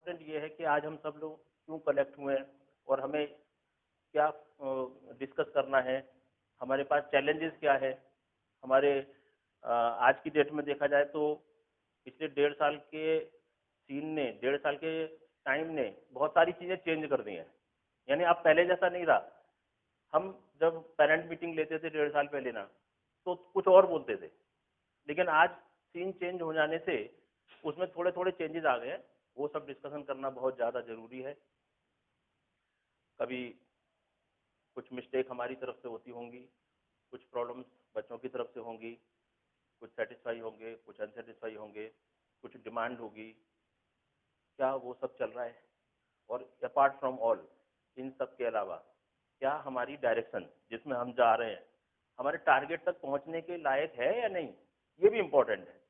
Important ये है कि आज हम सब लोग क्यों कलेक्ट हुए हैं और हमें क्या डिस्कस करना है, हमारे पास चैलेंजेस क्या है। हमारे आज की डेट में देखा जाए तो पिछले 1.5 साल के सीन ने, 1.5 साल के टाइम ने बहुत सारी चीज़ें चेंज कर दी हैं। यानी अब पहले जैसा नहीं रहा। हम जब पेरेंट मीटिंग लेते थे 1.5 साल पहले ना, तो कुछ और बोलते थे, लेकिन आज सीन चेंज हो जाने से उसमें थोड़े थोड़े चेंजेस आ गए हैं। वो सब डिस्कशन करना बहुत ज़्यादा ज़रूरी है। कभी कुछ मिस्टेक हमारी तरफ से होती होंगी, कुछ प्रॉब्लम्स बच्चों की तरफ से होंगी, कुछ सेटिस्फाई होंगे, कुछ अनसेटिस्फाई होंगे, कुछ डिमांड होगी। क्या वो सब चल रहा है? और अपार्ट फ्रॉम ऑल, इन सब के अलावा क्या हमारी डायरेक्शन जिसमें हम जा रहे हैं हमारे टारगेट तक पहुंचने के लायक है या नहीं, ये भी इम्पोर्टेंट है।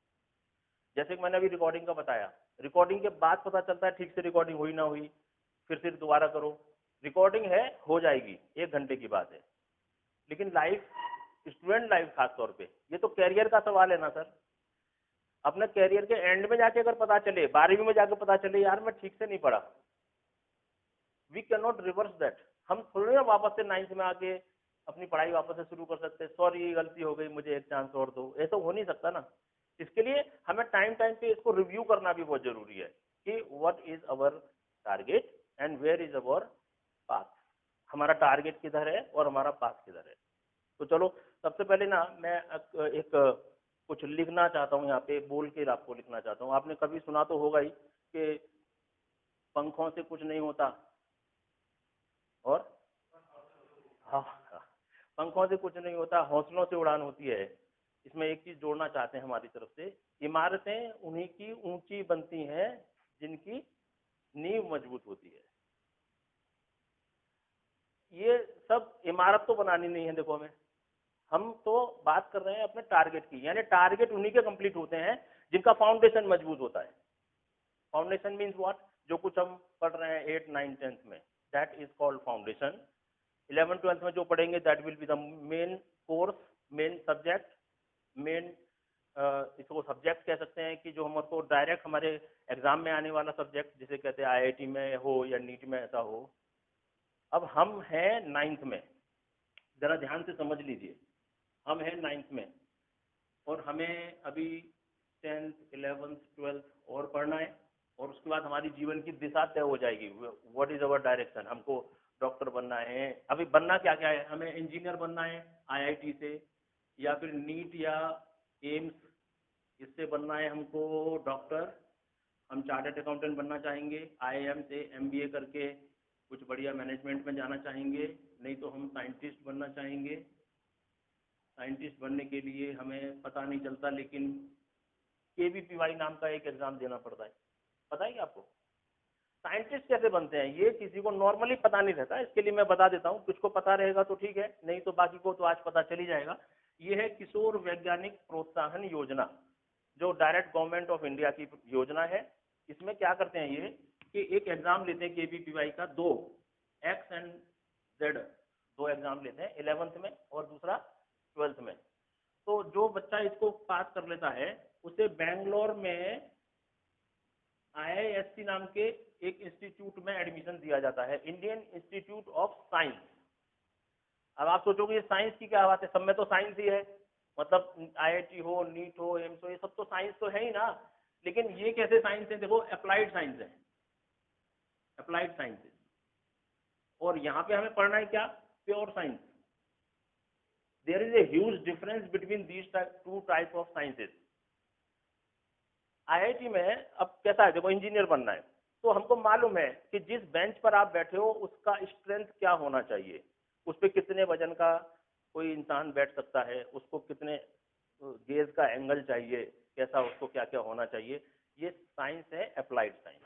जैसे कि मैंने अभी रिकॉर्डिंग का बताया, रिकॉर्डिंग के बाद पता चलता है ठीक से रिकॉर्डिंग हुई ना हुई, फिर दोबारा करो। रिकॉर्डिंग है, हो जाएगी, 1 घंटे की बात है। लेकिन लाइफ, स्टूडेंट लाइफ खास तौर पे, ये तो कैरियर का सवाल है ना सर। अपने कैरियर के एंड में जाके अगर पता चले, 12वीं में जाके पता चले यार मैं ठीक से नहीं पढ़ा, we can not reverse that. हम थोड़ी ना वापस से 9th में आके अपनी पढ़ाई वापस से शुरू कर सकते हैं, सॉरी गलती हो गई, मुझे एक चांस और दो, ऐसा हो नहीं सकता ना। इसके लिए हमें टाइम टाइम पे इसको रिव्यू करना भी बहुत जरूरी है कि what is our target and where is our path. हमारा टारगेट किधर है और हमारा पाथ किधर है। तो चलो, सबसे पहले ना मैं एक कुछ लिखना चाहता हूँ, यहाँ पे बोल के आपको लिखना चाहता हूँ। आपने कभी सुना तो होगा ही कि पंखों से कुछ नहीं होता और हाँ हाँ, पंखों से कुछ नहीं होता, हौसलों से उड़ान होती है। इसमें एक चीज जोड़ना चाहते हैं हमारी तरफ से, इमारतें उन्हीं की ऊंची बनती हैं जिनकी नींव मजबूत होती है। ये सब इमारत तो बनानी नहीं है, देखो हम तो बात कर रहे हैं अपने टारगेट की। यानी टारगेट उन्हीं के कंप्लीट होते हैं जिनका फाउंडेशन मजबूत होता है। Foundation means what? जो कुछ हम पढ़ रहे हैं 8, 9, 10th में, that is called foundation. 11th 12th में जो पढ़ेंगे that will be the main course, main subject, main, इसको सब्जेक्ट कह सकते हैं कि जो हमको डायरेक्ट हमारे एग्जाम में आने वाला सब्जेक्ट, जिसे कहते हैं आईआईटी में हो या नीट में ऐसा हो। अब हम हैं 9th में, जरा ध्यान से समझ लीजिए। हम हैं 9th में और हमें अभी 10th 11th 12th और पढ़ना है, और उसके बाद हमारी जीवन की दिशा तय हो जाएगी। What is our direction? हमको डॉक्टर बनना है, अभी बनना क्या क्या है, हमें इंजीनियर बनना है आईआईटी से, या फिर नीट या एम्स, इससे बनना है हमको डॉक्टर। हम चार्टर्ड अकाउंटेंट बनना चाहेंगे, आईआईएम से एमबीए करके कुछ बढ़िया मैनेजमेंट में जाना चाहेंगे, नहीं तो हम साइंटिस्ट बनना चाहेंगे। साइंटिस्ट बनने के लिए हमें पता नहीं चलता, लेकिन केवीपीवाई नाम का एक एग्जाम देना पड़ता है। पता है क्या आपको? साइंटिस्ट कैसे बनते हैं ये किसी को नॉर्मली पता नहीं रहता, इसके लिए मैं बता देता हूँ। कुछ को पता रहेगा तो ठीक है, नहीं तो बाकी को तो आज पता चल ही जाएगा। ये है किशोर वैज्ञानिक प्रोत्साहन योजना, जो डायरेक्ट गवर्नमेंट ऑफ इंडिया की योजना है। इसमें क्या करते हैं ये कि एक एग्जाम लेते हैं केवीपीवाई का, 2 एक्स एंड जेड, 2 एग्जाम लेते हैं, 11th में और दूसरा 12th में। तो जो बच्चा इसको पास कर लेता है उसे बेंगलोर में आईआईएससी नाम के एक इंस्टीट्यूट में एडमिशन दिया जाता है, इंडियन इंस्टीट्यूट ऑफ साइंस। अब आप सोचोगे ये साइंस की क्या बात है, सब में तो साइंस ही है, मतलब आईआईटी हो, नीट हो, एम्स हो, ये सब तो साइंस तो है ही ना। लेकिन ये कैसे साइंस है? देखो, अप्लाइड साइंस है, अप्लाइड साइंस है। और यहाँ पे हमें पढ़ना है क्या? Pure science. There is a huge difference between these two type of sciences. IIT में अब कैसा है, देखो इंजीनियर बनना है तो हमको मालूम है कि जिस बेंच पर आप बैठे हो उसका स्ट्रेंथ क्या होना चाहिए, उस पर कितने वजन का कोई इंसान बैठ सकता है, उसको कितने गेज का एंगल चाहिए, कैसा उसको क्या क्या होना चाहिए। ये साइंस है, अप्लाइड साइंस।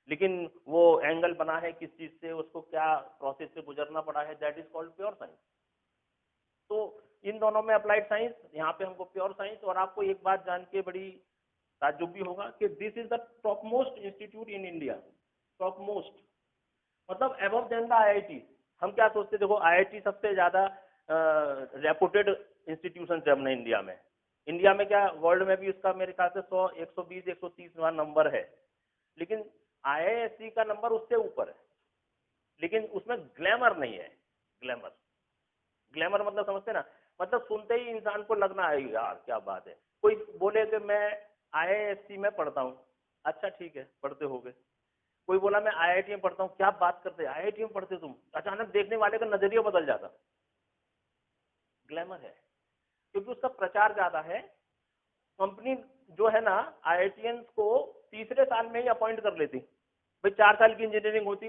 लेकिन वो एंगल बना है किस चीज से, उसको क्या प्रोसेस से गुजरना पड़ा है, that is called pure science. तो इन दोनों में अप्लाइड साइंस, यहाँ पे हमको प्योर साइंस। और आपको एक बात जान के बड़ी ताज्जुब भी होगा कि this is the top most institute in India. Top most मतलब अबव देन द आईआईटी। हम क्या सोचते, देखो आईआईटी सबसे ज्यादा रेपुटेड इंस्टीट्यूशन है अपने इंडिया में। क्या वर्ल्ड में भी उसका मेरे ख्याल से 100, 120, 130 नंबर है। लेकिन IISc का नंबर उससे ऊपर है, लेकिन उसमें ग्लैमर नहीं है। ग्लैमर, ग्लैमर मतलब समझते ना, मतलब सुनते ही इंसान को लगना है यार क्या बात है। कोई बोले कि मैं IISc में पढ़ता हूँ, अच्छा ठीक है पढ़ते होगे। कोई बोला मैं IIT में पढ़ता हूँ, क्या बात करते हैं IIT में पढ़ते तुम, अचानक देखने वाले का नजरिया बदल जाता। ग्लैमर है, क्योंकि उसका प्रचार ज्यादा है। कंपनी जो है ना IITians को तीसरे साल में ही अपॉइंट कर लेती। भाई 4 साल की इंजीनियरिंग होती,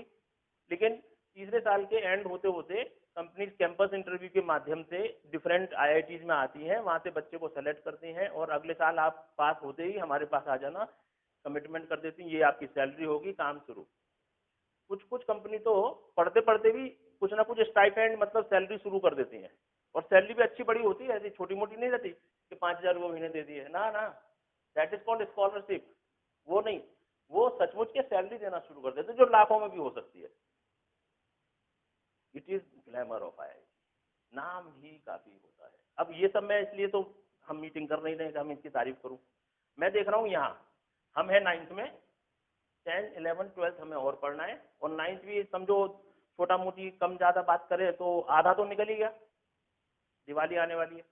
लेकिन तीसरे साल के एंड होते होते कंपनी कैंपस इंटरव्यू के माध्यम से डिफरेंट IITs में आती हैं, वहां से बच्चे को सेलेक्ट करती हैं और अगले साल आप पास होते ही हमारे पास आ जाना, कमिटमेंट कर देती हैं, ये आपकी सैलरी होगी, काम शुरू। कुछ कुछ कंपनी तो पढ़ते पढ़ते भी कुछ ना कुछ स्टाइपेंड मतलब सैलरी शुरू कर देती हैं, और सैलरी भी अच्छी बड़ी होती है, ऐसी छोटी मोटी नहीं रहती कि 5,000 महीने दे दिए, ना ना, दैट इज कॉल्ड स्कॉलरशिप। वो नहीं, वो सचमुच के सैलरी देना शुरू कर देते जो लाखों में भी हो सकती है। It is glamour of IIT, नाम ही काफी होता है। अब ये सब मैं इसलिए तो हम मीटिंग कर नहीं रहे कि हम इसकी तारीफ करूं। मैं देख रहा हूँ यहाँ हम है 9th में, 10, 11, 12 हमें और पढ़ना है, और 9th भी समझो छोटा मोटी कम ज्यादा बात करें तो आधा तो निकल ही गया, दिवाली आने वाली है।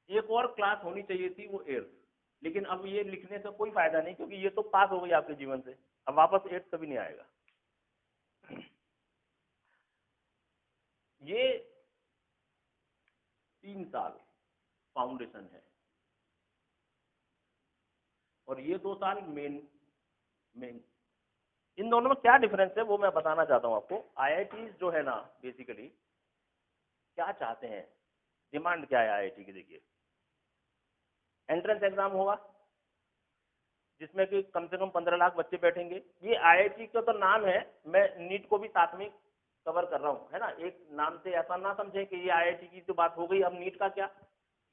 एक और क्लास होनी चाहिए थी, वो 8th, लेकिन अब ये लिखने से कोई फायदा नहीं, क्योंकि ये तो पास हो गई आपके जीवन से, अब वापस 8th कभी नहीं आएगा। ये 3 साल फाउंडेशन है, और ये 2 साल मेन। इन दोनों में क्या डिफरेंस है वो मैं बताना चाहता हूँ आपको। IITs जो है ना बेसिकली क्या चाहते हैं, डिमांड क्या है IIT की, देखिए एंट्रेंस एग्जाम होगा जिसमें कि कम से कम 15 लाख बच्चे बैठेंगे। ये IIT का तो नाम है, मैं नीट को भी साथ में कवर कर रहा हूँ, है ना, एक नाम से ऐसा ना समझे कि ये IIT की तो बात हो गई, अब नीट का क्या,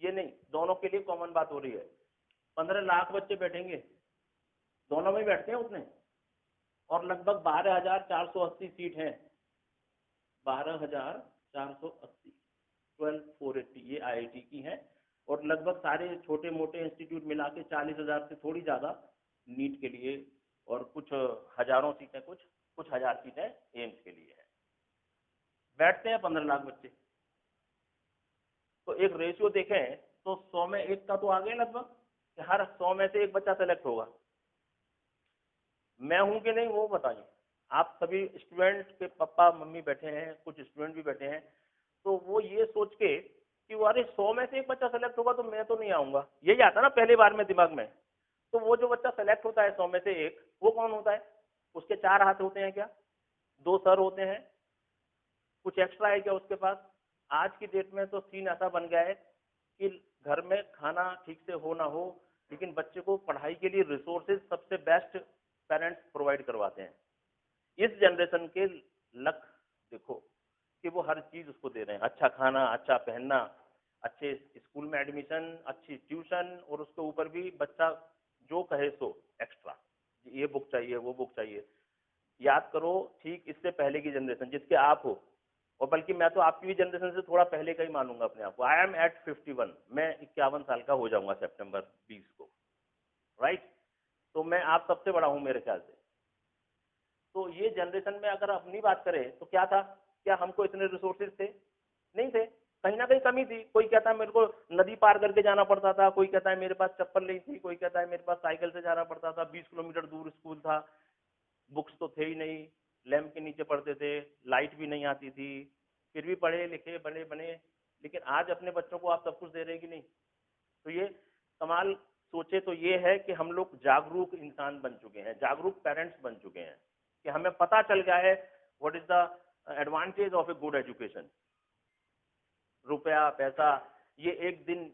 ये नहीं, दोनों के लिए कॉमन बात हो रही है। 15 लाख बच्चे बैठेंगे, दोनों में बैठते हैं उतने, और लगभग 12,480 सीट हैं, 12,480, 12,480 ये IIT की हैं, और लगभग सारे छोटे मोटे इंस्टीट्यूट मिला के 40,000 से थोड़ी ज्यादा नीट के लिए, और कुछ हजारों सीटें, कुछ कुछ हजार सीटें एम्स के लिए है। बैठते हैं 15 लाख बच्चे, तो एक रेशियो देखें तो 100 में 1 का तो आ गया लगभग, कि हर 100 में से एक बच्चा सेलेक्ट होगा। मैं हूं कि नहीं वो बताइए। आप सभी स्टूडेंट के पापा मम्मी बैठे हैं, कुछ स्टूडेंट भी बैठे हैं, तो वो ये सोच के कि वो अरे 100 में से एक बच्चा सेलेक्ट होगा तो मैं तो नहीं आऊंगा, यही आता ना पहली बार में दिमाग में। तो वो जो बच्चा सेलेक्ट होता है 100 में से एक, वो कौन होता है? उसके 4 हाथ होते हैं क्या, 2 सर होते हैं, कुछ एक्स्ट्रा है क्या उसके पास? आज की डेट में तो सीन ऐसा बन गया है कि घर में खाना ठीक से हो ना हो, लेकिन बच्चे को पढ़ाई के लिए रिसोर्सेज सबसे बेस्ट पेरेंट्स प्रोवाइड करवाते हैं। इस जनरेशन के लक देखो कि वो हर चीज उसको दे रहे हैं, अच्छा खाना, अच्छा पहनना, अच्छे स्कूल में एडमिशन, अच्छी ट्यूशन, और उसके ऊपर भी बच्चा जो कहे सो एक्स्ट्रा, ये बुक चाहिए वो बुक चाहिए। याद करो ठीक इससे पहले की जनरेशन जिसके आप हो, और बल्कि मैं तो आपकी भी जनरेशन से थोड़ा पहले का ही मानूंगा अपने आप को। आई एम एट 51, मैं 51 साल का हो जाऊंगा सितंबर 20 को, राइट। तो मैं आप सबसे बड़ा हूं मेरे ख्याल से। तो ये जनरेशन में अगर अपनी बात करें तो क्या था, क्या हमको इतने रिसोर्सेज थे? नहीं थे, कहीं ना कहीं कमी थी। कोई कहता है मेरे को नदी पार करके जाना पड़ता था, कोई कहता है मेरे पास चप्पल नहीं थी, कोई कहता है मेरे पास साइकिल से जाना पड़ता था, 20 किलोमीटर दूर स्कूल था, बुक्स तो थे ही नहीं, लैंप के नीचे पढ़ते थे, लाइट भी नहीं आती थी, फिर भी पढ़े लिखे बड़े बने। लेकिन आज अपने बच्चों को आप सब कुछ दे रहे हैं कि नहीं? तो ये कमाल सोचे तो ये है कि हम लोग जागरूक इंसान बन चुके हैं, जागरूक पेरेंट्स बन चुके हैं, कि हमें पता चल गया है what is the advantage of a good education. रुपया पैसा ये एक दिन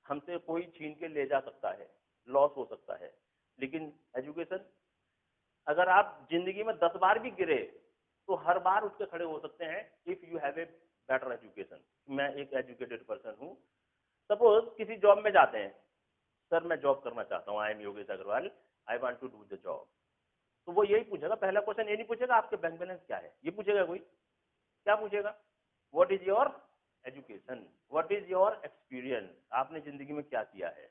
हमसे कोई छीन के ले जा सकता है, लॉस हो सकता है, लेकिन एजुकेशन, अगर आप जिंदगी में 10 बार भी गिरे तो हर बार उठ के खड़े हो सकते हैं if you have a better education. मैं एक एजुकेटेड पर्सन हूँ, सपोज किसी जॉब में जाते हैं, सर मैं जॉब करना चाहता हूँ, I am Yogesh Agarwal, I want to do the job. तो वो यही पूछेगा, पहला क्वेश्चन ये नहीं पूछेगा आपके बैंक बैलेंस क्या है, ये पूछेगा कोई, क्या पूछेगा? What is your education, what is your experience, आपने जिंदगी में क्या किया है।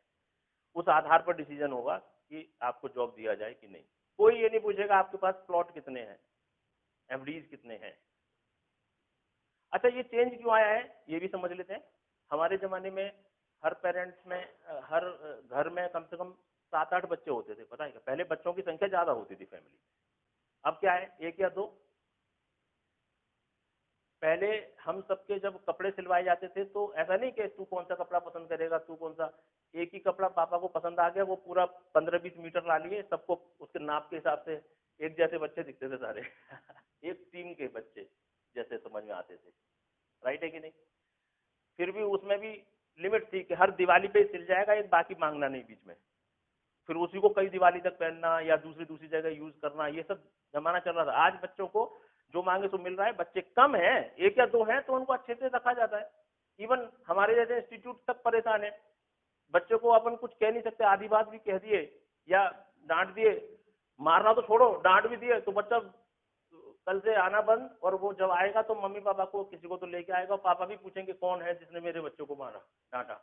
उस आधार पर डिसीजन होगा कि आपको जॉब दिया जाए कि नहीं। कोई ये नहीं पूछेगा आपके पास प्लॉट कितने हैं, एफडीज कितने हैं। अच्छा, ये चेंज क्यों आया है ये भी समझ लेते हैं। हमारे ज़माने में हर पेरेंट्स में हर घर में कम से कम 7-8 बच्चे होते थे, पता है क्या? पहले बच्चों की संख्या ज़्यादा होती थी फैमिली। अब क्या है, 1 या 2। पहले हम सबके जब कपड़े सिलवाए जाते थे तो ऐसा नहीं कि तू कौन सा कपड़ा पसंद करेगा, तू कौन सा, एक ही कपड़ा पापा को पसंद आ गया, वो पूरा 15-20 मीटर ला लिए, सबको उसके नाप के हिसाब से एक जैसे बच्चे दिखते थे सारे एक टीम के बच्चे जैसे समझ में आते थे, राइट है कि नहीं? फिर भी उसमें भी लिमिट थी कि हर दिवाली पे सिल जाएगा एक, बाकी मांगना नहीं बीच में। फिर उसी को कई दिवाली तक पहनना या दूसरी दूसरी जगह यूज करना, ये सब जमाना चल रहा था। आज बच्चों को जो मांगे सो मिल रहा है। बच्चे कम हैं, 1 या 2 हैं तो उनको अच्छे से रखा जाता है। इवन हमारे जैसे इंस्टीट्यूट तक परेशान है। बच्चों को अपन कुछ कह नहीं सकते, आधी बात भी कह दिए या डांट दिए, मारना तो छोड़ो, डांट भी दिए तो बच्चा कल से आना बंद, और वो जब आएगा तो मम्मी पापा को किसी को तो लेके आएगा, और पापा भी पूछेंगे कौन है जिसने मेरे बच्चों को मारा, डांटा।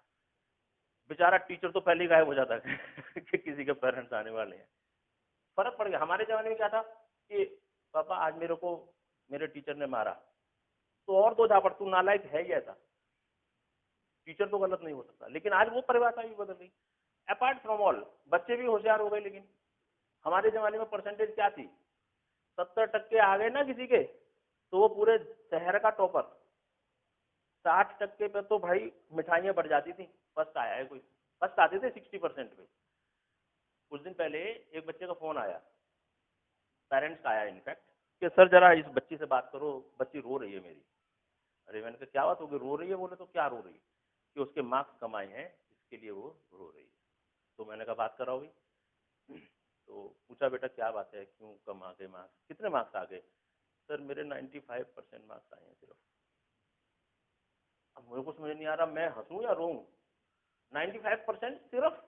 बेचारा टीचर तो पहले ही गायब हो जाता है कि किसी के पेरेंट्स आने वाले हैं। फर्क पड़ गया। हमारे जमाने में क्या था कि पापा आज मेरे को मेरे टीचर ने मारा, तो और दो झापड़, तू नालायक है ही ऐसा, टीचर तो गलत नहीं हो सकता। लेकिन आज वो परिभाषा भी बदल गई। अपार्ट फ्रॉम ऑल, बच्चे भी होशियार हो गए। लेकिन हमारे जमाने में परसेंटेज क्या थी, 70% आ गए ना किसी के तो वो पूरे शहर का टॉपर। 60% पे तो भाई मिठाइयां बढ़ जाती थी, फर्स्ट आया है कोई, फर्स्ट आते थे 60% पे। कुछ दिन पहले एक बच्चे का फोन आया, पेरेंट्स का आया इनफैक्ट, कि सर जरा इस बच्ची से बात करो, बच्ची रो रही है मेरी। अरे मैंने कहा क्या बात होगी, रो रही है? बोले तो क्या रो रही है? कि उसके मार्क्स कम आए हैं, इसके लिए वो रो रही है। तो मैंने कहा बात कराओ भाई। तो पूछा बेटा क्या बात है, क्यों कम आ गए मार्क्स, कितने मार्क्स आ गए? सर मेरे 95% मार्क्स आए हैं सिर्फ। अब मेरे को समझ नहीं आ रहा मैं हंसूं या रोऊं। 95% सिर्फ।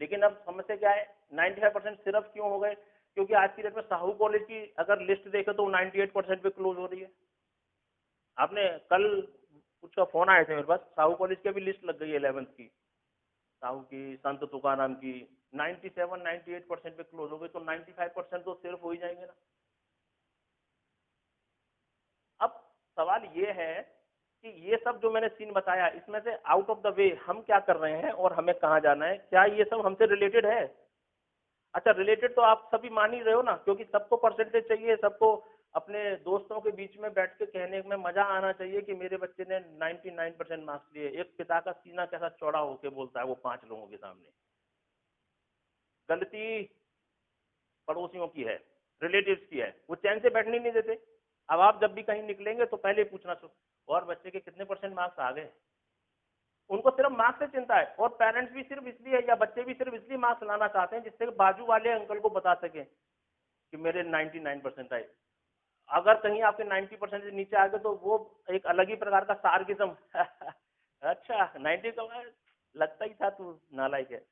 लेकिन अब समस्या क्या है, 95% सिर्फ क्यों हो गए? क्योंकि आज की डेट में साहू कॉलेज की अगर लिस्ट देखे तो 98% पे क्लोज हो रही है। आपने कल कुछ का फोन आए थे मेरे पास, साहू कॉलेज की भी लिस्ट लग गई है 11th की, साहू की, संत तुकाराम की, 97-98% पे क्लोज हो गई, तो 95% तो सिर्फ हो ही जाएंगे ना। अब सवाल ये है कि ये सब जो मैंने सीन बताया, इसमें से आउट ऑफ द वे हम क्या कर रहे हैं और हमें कहाँ जाना है, क्या ये सब हमसे रिलेटेड है? अच्छा, रिलेटेड तो आप सभी मान ही रहे हो ना, क्योंकि सबको परसेंटेज चाहिए, सबको अपने दोस्तों के बीच में बैठ के कहने में मजा आना चाहिए कि मेरे बच्चे ने 99% मार्क्स लिए। एक पिता का सीना कैसा चौड़ा होके बोलता है वो 5 लोगों के सामने। गलती पड़ोसियों की है, रिलेटिव्स की है, वो चैन से बैठने नहीं देते। अब आप जब भी कहीं निकलेंगे तो पहले पूछना और बच्चे के कितने परसेंट मार्क्स आ गए। उनको सिर्फ मार्क्स से चिंता है, और पेरेंट्स भी सिर्फ इसलिए या बच्चे भी सिर्फ इसलिए मार्क्स लाना चाहते हैं जिससे बाजू वाले अंकल को बता सके कि मेरे 99% आए। अगर कहीं आपके 90% से नीचे आ गए तो वो एक अलग ही प्रकार का सार्किज्म अच्छा 90 का लगता ही था तू नालायक है।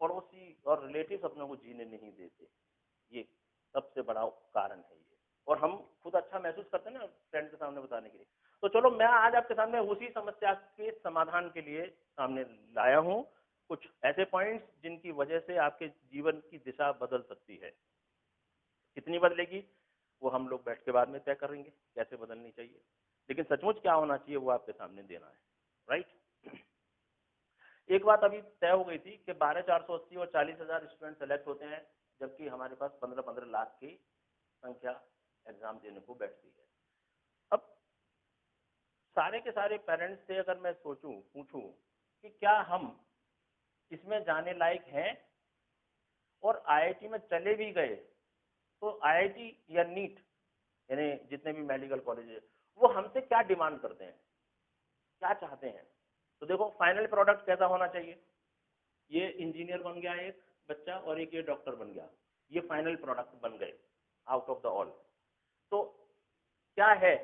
पड़ोसी और रिलेटिव अपने को जीने नहीं देते, ये सबसे बड़ा कारण है ये। और हम खुद अच्छा महसूस करते हैं ना फ्रेंड के सामने बताने के लिए। तो चलो मैं आज आपके सामने उसी समस्या के समाधान के लिए सामने लाया हूँ कुछ ऐसे पॉइंट्स जिनकी वजह से आपके जीवन की दिशा बदल सकती है। कितनी बदलेगी वो हम लोग बैठ के बाद में तय करेंगे कैसे बदलनी चाहिए, लेकिन सचमुच क्या होना चाहिए वो आपके सामने देना है, राइट। एक बात अभी तय हो गई थी कि 12,480 और 40,000 स्टूडेंट सेलेक्ट होते हैं, जबकि हमारे पास 15-15 लाख की संख्या एग्जाम देने को बैठती है। अब सारे के सारे पेरेंट्स से अगर मैं सोचूं, पूछूं कि क्या हम इसमें जाने लायक हैं, और आईआईटी में चले भी गए तो आईआईटी या नीट यानी जितने भी मेडिकल कॉलेज है वो हमसे क्या डिमांड करते हैं, क्या चाहते हैं। तो देखो फाइनल प्रोडक्ट कैसा होना चाहिए, ये इंजीनियर बन गया एक बच्चा और एक ये डॉक्टर बन गया, ये फाइनल प्रोडक्ट बन गए आउट ऑफ द ऑल। तो क्या है,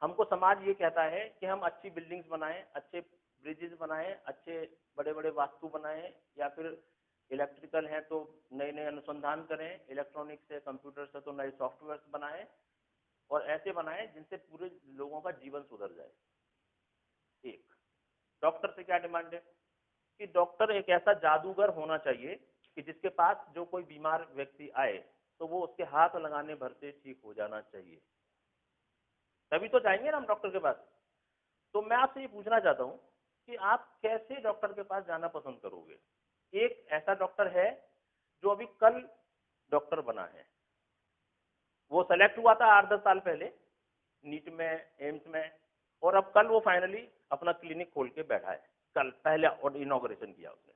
हमको समाज ये कहता है कि हम अच्छी बिल्डिंग्स बनाएं, अच्छे ब्रिजेस बनाएं, अच्छे बड़े बड़े वास्तु बनाएं, या फिर इलेक्ट्रिकल है तो नए नए अनुसंधान करें, इलेक्ट्रॉनिक्स से कंप्यूटर से तो नए सॉफ्टवेयर बनाएं, और ऐसे बनाएं जिनसे पूरे लोगों का जीवन सुधर जाए। एक डॉक्टर से क्या डिमांड है, कि डॉक्टर एक ऐसा जादूगर होना चाहिए कि जिसके पास जो कोई बीमार व्यक्ति आए तो वो उसके हाथ लगाने भर से ठीक हो जाना चाहिए, तभी तो जाएंगे ना हम डॉक्टर के पास। तो मैं आपसे ये पूछना चाहता हूँ कि आप कैसे डॉक्टर के पास जाना पसंद करोगे। एक ऐसा डॉक्टर है जो अभी कल डॉक्टर बना है, वो सेलेक्ट हुआ था 8-10 साल पहले नीट में, एम्स में, और अब कल वो फाइनली अपना क्लिनिक खोल के बैठा है, कल पहले और इनॉग्रेशन किया उसने।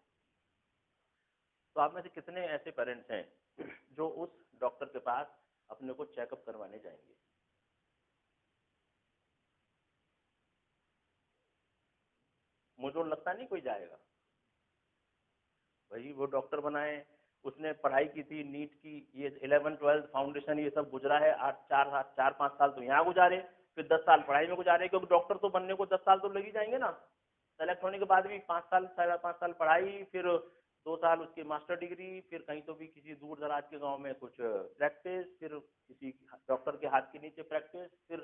तो आप में से कितने ऐसे पेरेंट्स हैं जो उस डॉक्टर के पास अपने को चेकअप करवाने जाएंगे। मुझे लगता नहीं कोई जाएगा। भाई वो डॉक्टर बनाए, उसने पढ़ाई की थी नीट की, ये 11th-12th फाउंडेशन ये सब गुजरा है, 4-5 साल तो यहाँ गुजारे, फिर 10 साल पढ़ाई में गुजारे, क्योंकि डॉक्टर तो बनने को 10 साल तो लग ही जाएंगे ना। सेलेक्ट होने के बाद भी 5 साल 5.5 साल पढ़ाई, फिर 2 साल उसकी मास्टर डिग्री, फिर कहीं तो भी किसी दूर दराज के गांव में कुछ प्रैक्टिस, फिर किसी डॉक्टर के हाथ के नीचे प्रैक्टिस, फिर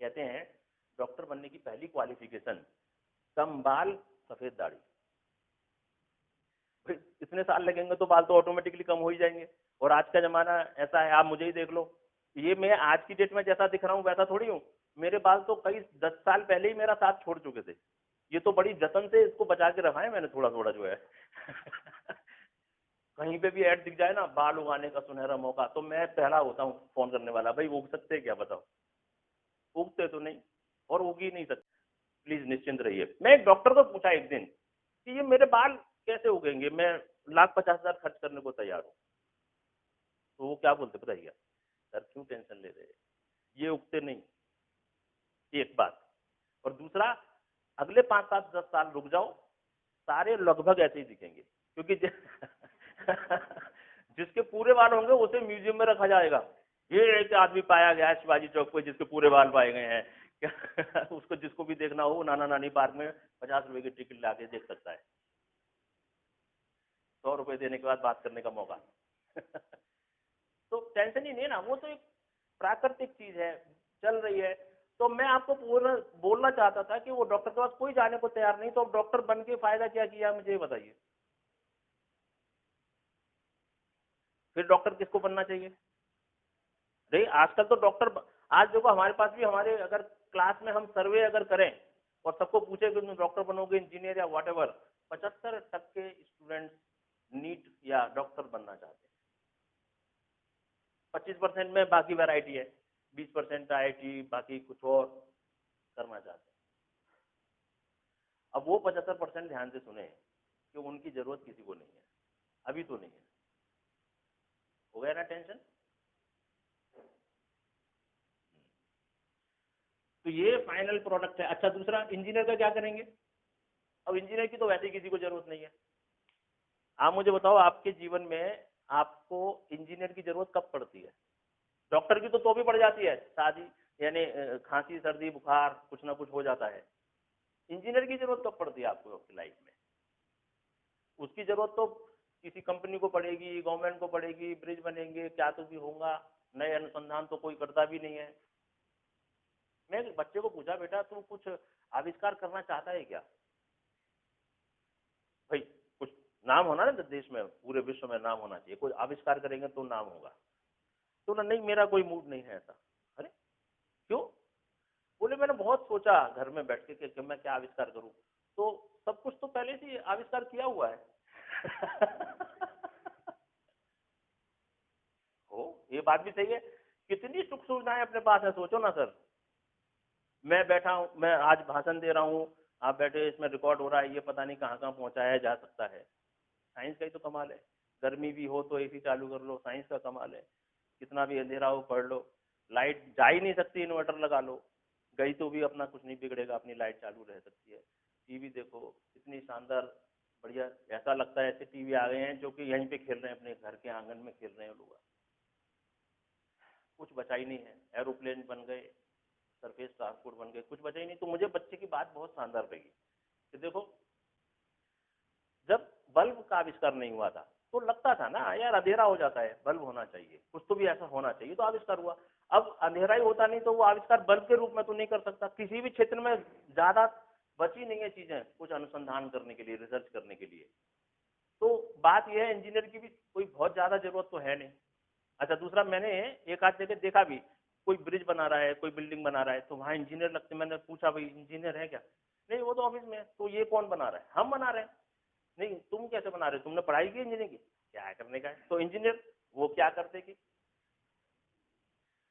कहते हैं डॉक्टर बनने की पहली क्वालिफिकेशन कम बाल सफेद दाढ़ी। इतने साल लगेंगे तो बाल तो ऑटोमेटिकली कम हो ही जाएंगे। और आज का जमाना ऐसा है, आप मुझे ही देख लो, ये मैं आज की डेट में जैसा दिख रहा हूँ वैसा थोड़ी हूँ। मेरे बाल तो कई 10 साल पहले ही मेरा साथ छोड़ चुके थे। ये तो बड़ी जतन से इसको बचा के रखा है मैंने थोड़ा थोड़ा जो है कहीं पे भी ऐड दिख जाए ना, बाल उगाने का सुनहरा मौका, तो मैं पहला होता हूँ फोन करने वाला, भाई उग सकते हैं क्या बताओ। उगते तो नहीं और उग ही नहीं सकते। प्लीज निश्चिंत रहिए। मैं एक डॉक्टर को पूछा एक दिन कि ये मेरे बाल कैसे उगेंगे, मैं 1,50,000 खर्च करने को तैयार हूँ। तो वो क्या बोलते बताइए सर, क्यों टेंशन ले रहे हैं, ये उगते नहीं, एक बात। और दूसरा, अगले 5-7-10 साल रुक जाओ, सारे लगभग ऐसे ही दिखेंगे, क्योंकि जिसके पूरे बाल होंगे उसे म्यूजियम में रखा जाएगा। ये एक आदमी पाया गया है शिवाजी चौक पे जिसके पूरे बाल पाए गए हैं उसको जिसको भी देखना हो नाना नानी पार्क में 50 रुपए की टिकट ला के देख सकता है, 100 रुपए देने के बाद बात करने का मौका तो टेंशन ही नहीं है ना, वो तो एक प्राकृतिक चीज है, चल रही है। तो मैं आपको पूरा बोलना चाहता था कि वो डॉक्टर के पास कोई जाने को तैयार नहीं, तो अब डॉक्टर बन के फायदा क्या किया मुझे बताइए। फिर डॉक्टर किसको बनना चाहिए। नहीं आजकल तो डॉक्टर, आज देखो हमारे पास भी, हमारे अगर क्लास में हम सर्वे अगर करें और सबको पूछे कि तुम डॉक्टर बनोगे, इंजीनियर या वॉट एवर, 75% स्टूडेंट्स नीट या डॉक्टर बनना चाहते हैं। 25% में बाकी वैरायटी है, 20% आईआईटी, बाकी कुछ और करना चाहते हैं। अब वो 75% ध्यान से सुने कि उनकी जरूरत किसी को नहीं है, अभी तो नहीं है। हो गया ना टेंशन। तो ये फाइनल प्रोडक्ट है। अच्छा दूसरा, इंजीनियर का क्या करेंगे। अब इंजीनियर की तो वैसे ही किसी को जरूरत नहीं है। आप मुझे बताओ आपके जीवन में आपको इंजीनियर की जरूरत कब पड़ती है। डॉक्टर की तो भी पड़ जाती है, शादी यानी खांसी सर्दी बुखार कुछ ना कुछ हो जाता है। इंजीनियर की जरूरत कब पड़ती है आपको आपकी लाइफ में। उसकी जरूरत तो किसी कंपनी को पड़ेगी, गवर्नमेंट को पड़ेगी, ब्रिज बनेंगे, क्या तो भी होगा, नए अनुसंधान तो कोई करता भी नहीं है। मैं बच्चे को पूछा, बेटा तू कुछ आविष्कार करना चाहता है क्या। भाई कुछ नाम होना ना देश में, पूरे विश्व में नाम होना चाहिए, कोई आविष्कार करेंगे तो नाम होगा। तो ना, नहीं मेरा कोई मूड नहीं है ऐसा। अरे क्यों। बोले मैंने बहुत सोचा घर में बैठ के कि मैं क्या आविष्कार करूं, तो सब कुछ तो पहले से आविष्कार किया हुआ है हो, ये बात भी सही है। कितनी सुख सुविधाएं अपने पास है, सोचो ना सर। मैं बैठा हूँ, मैं आज भाषण दे रहा हूँ, आप बैठे, इसमें रिकॉर्ड हो रहा है, ये पता नहीं कहाँ कहाँ पहुंचाया जा सकता है। साइंस का ही तो कमाल है। गर्मी भी हो तो एसी चालू कर लो, साइंस का कमाल है। कितना भी अंधेरा हो पढ़ लो, लाइट जा ही नहीं सकती, इन्वर्टर लगा लो, गई तो भी अपना कुछ नहीं बिगड़ेगा, अपनी लाइट चालू रह सकती है। टीवी देखो इतनी शानदार बढ़िया, ऐसा लगता है ऐसे टीवी आ गए हैं जो कि यहीं पे खेल रहे हैं, अपने घर के आंगन में खेल रहे हैं लोग। कुछ बचा ही नहीं है। एरोप्लेन बन गए, सरफेस ट्रांसपोर्ट बन गए, कुछ बचा ही नहीं। तो मुझे बच्चे की बात बहुत शानदार लगी कि देखो, जब बल्ब का आविष्कार नहीं हुआ था तो लगता था ना यार अंधेरा हो जाता है, बल्ब होना चाहिए, कुछ तो भी ऐसा होना चाहिए, तो आविष्कार हुआ। अब अंधेरा ही होता नहीं तो वो आविष्कार बल्ब के रूप में तो नहीं कर सकता। किसी भी क्षेत्र में ज्यादा बची नहीं है चीजें कुछ अनुसंधान करने के लिए, रिसर्च करने के लिए। तो बात यह है इंजीनियर की भी कोई बहुत ज्यादा जरूरत तो है नहीं। अच्छा, दूसरा मैंने एक आध जगह देखा भी, कोई ब्रिज बना रहा है, कोई बिल्डिंग बना रहा है, तो वहाँ इंजीनियर लगते, मैंने पूछा भाई इंजीनियर है क्या? नहीं वो तो ऑफिस में है। तो ये कौन बना रहा है? हम बना रहे हैं। नहीं तुम कैसे बना रहे हो, तुमने पढ़ाई की इंजीनियरिंग की? क्या है करने का है? तो इंजीनियर वो क्या करते कि